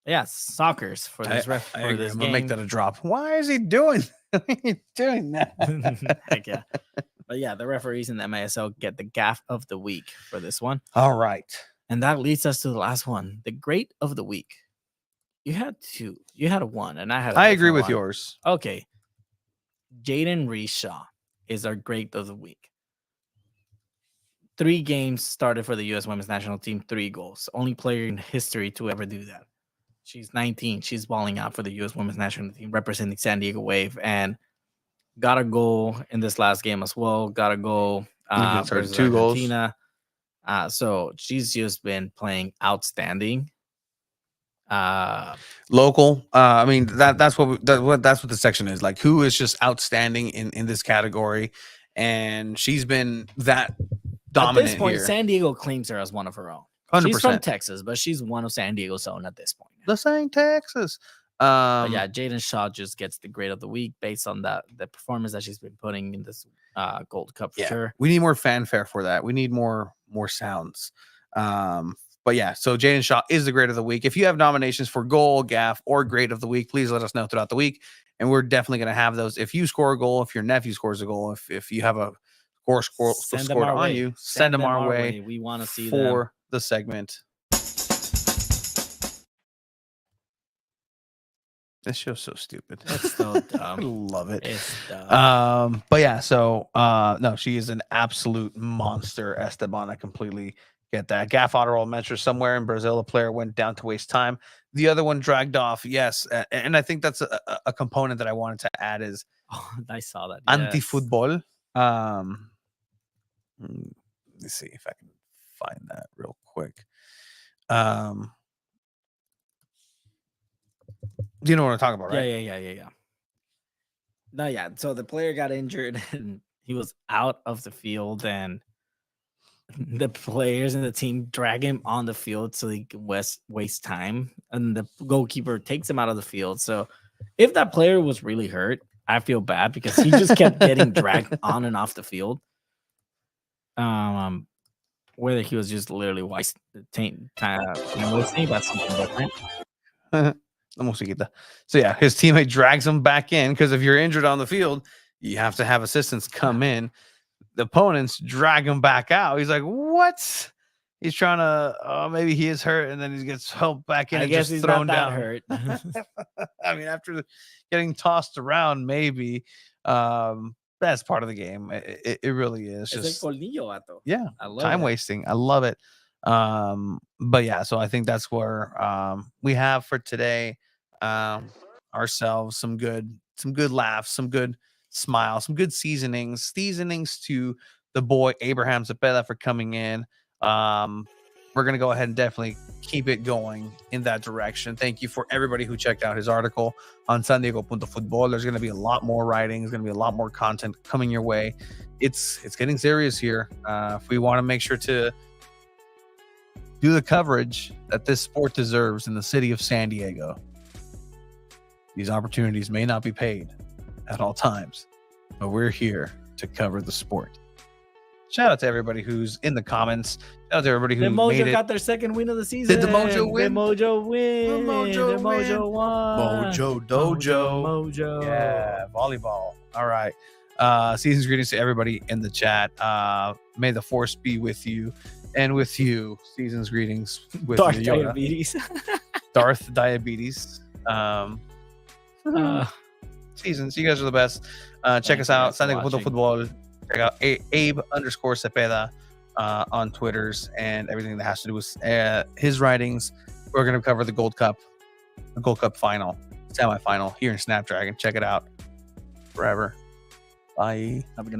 Yeah, Sockers for this I'm game. gonna make that a drop. Why is he doing that? Heck yeah. But yeah, the referees in the MASL get the gaff of the week for this one. All right. And that leads us to the last one, the great of the week. You had 2. You had 1, and I had I agree with one. yours. Okay. Jaden Reeshaw is our great of the week. 3 games started for the U.S. Women's National Team, 3 goals. Only player in history to ever do that. She's 19. She's balling out for the U.S. Women's National Team, representing San Diego Wave, and got a goal in this last game as well. Got a goal versus 2 goals. Argentina. So she's just been playing outstanding. Local. I mean that's what the section is like. Who is just outstanding in this category, and she's been that dominant at this point. here. San Diego claims her as one of her own. 100%. She's from Texas, but she's one of San Diego's own at this point. The same Texas. But yeah, Jaden Shaw just gets the grade of the week based on the performance that she's been putting in this Gold Cup for sure. We need more fanfare for that. We need more sounds. But yeah, so Jaden Shaw is the grade of the week. If you have nominations for goal, gaff, or grade of the week, please let us know throughout the week. And we're definitely going to have those. If you score a goal, if your nephew scores a goal, if you have a score scored on you, send them our way. We want to see for the segment. This show's so stupid. It's so I dumb. love it. It's dumb. But yeah, so no, she is an absolute monster, Esteban. I completely get that. Gaff Otterall mentioned somewhere in Brazil, a player went down to waste time. The other one dragged off. Yes, and I think that's a component that I wanted to add is Oh, I saw that. anti-football. Let's see if I can find that real quick. Do you know what I'm talking about, right? Yeah. No, yeah. So the player got injured and he was out of the field, and the players in the team drag him on the field so he can waste time, and the goalkeeper takes him out of the field. So if that player was really hurt, I feel bad because he just kept getting dragged on and off the field. Whether he was just literally wasting time, that's something different. La musiquita. So yeah, his teammate drags him back in because if you're injured on the field, you have to have assistants come in. The opponents drag him back out. He's like, what? He's trying to maybe he is hurt, and then he gets helped back in I and guess just he's thrown not that down. hurt. I mean, after getting tossed around, maybe that's part of the game. It really is. Just yeah, I love time it. wasting. I love it. But yeah, so I think that's where we have for today ourselves some good laughs, some good smiles, some good seasonings to the boy Abraham Zepeda for coming in. We're gonna go ahead and definitely keep it going in that direction. Thank you for everybody who checked out his article on San Diego.Futbol. There's gonna be a lot more writing, there's gonna be a lot more content coming your way. It's getting serious here. If we want to make sure to do the coverage that this sport deserves in the city of San Diego, these opportunities may not be paid at all times, but we're here to cover the sport. Shout out to everybody who's in the comments. Shout out to everybody who The Mojo made it. got their second win of the season. Did the Mojo win? The Mojo win. The Mojo The Mojo win. won. Mojo Dojo. Mojo. Yeah, volleyball. All right. Season's greetings to everybody in the chat. May the force be with you and with you. Season's greetings with Darth Yoda. Diabetes. Darth Diabetes. Seasons, you guys are the best. Check us out. San Diego Football. Check out Abe_Cepeda on Twitters and everything that has to do with his writings. We're going to cover the Gold Cup final, semifinal here in Snapdragon. Check it out. Forever. Bye. Have a good night.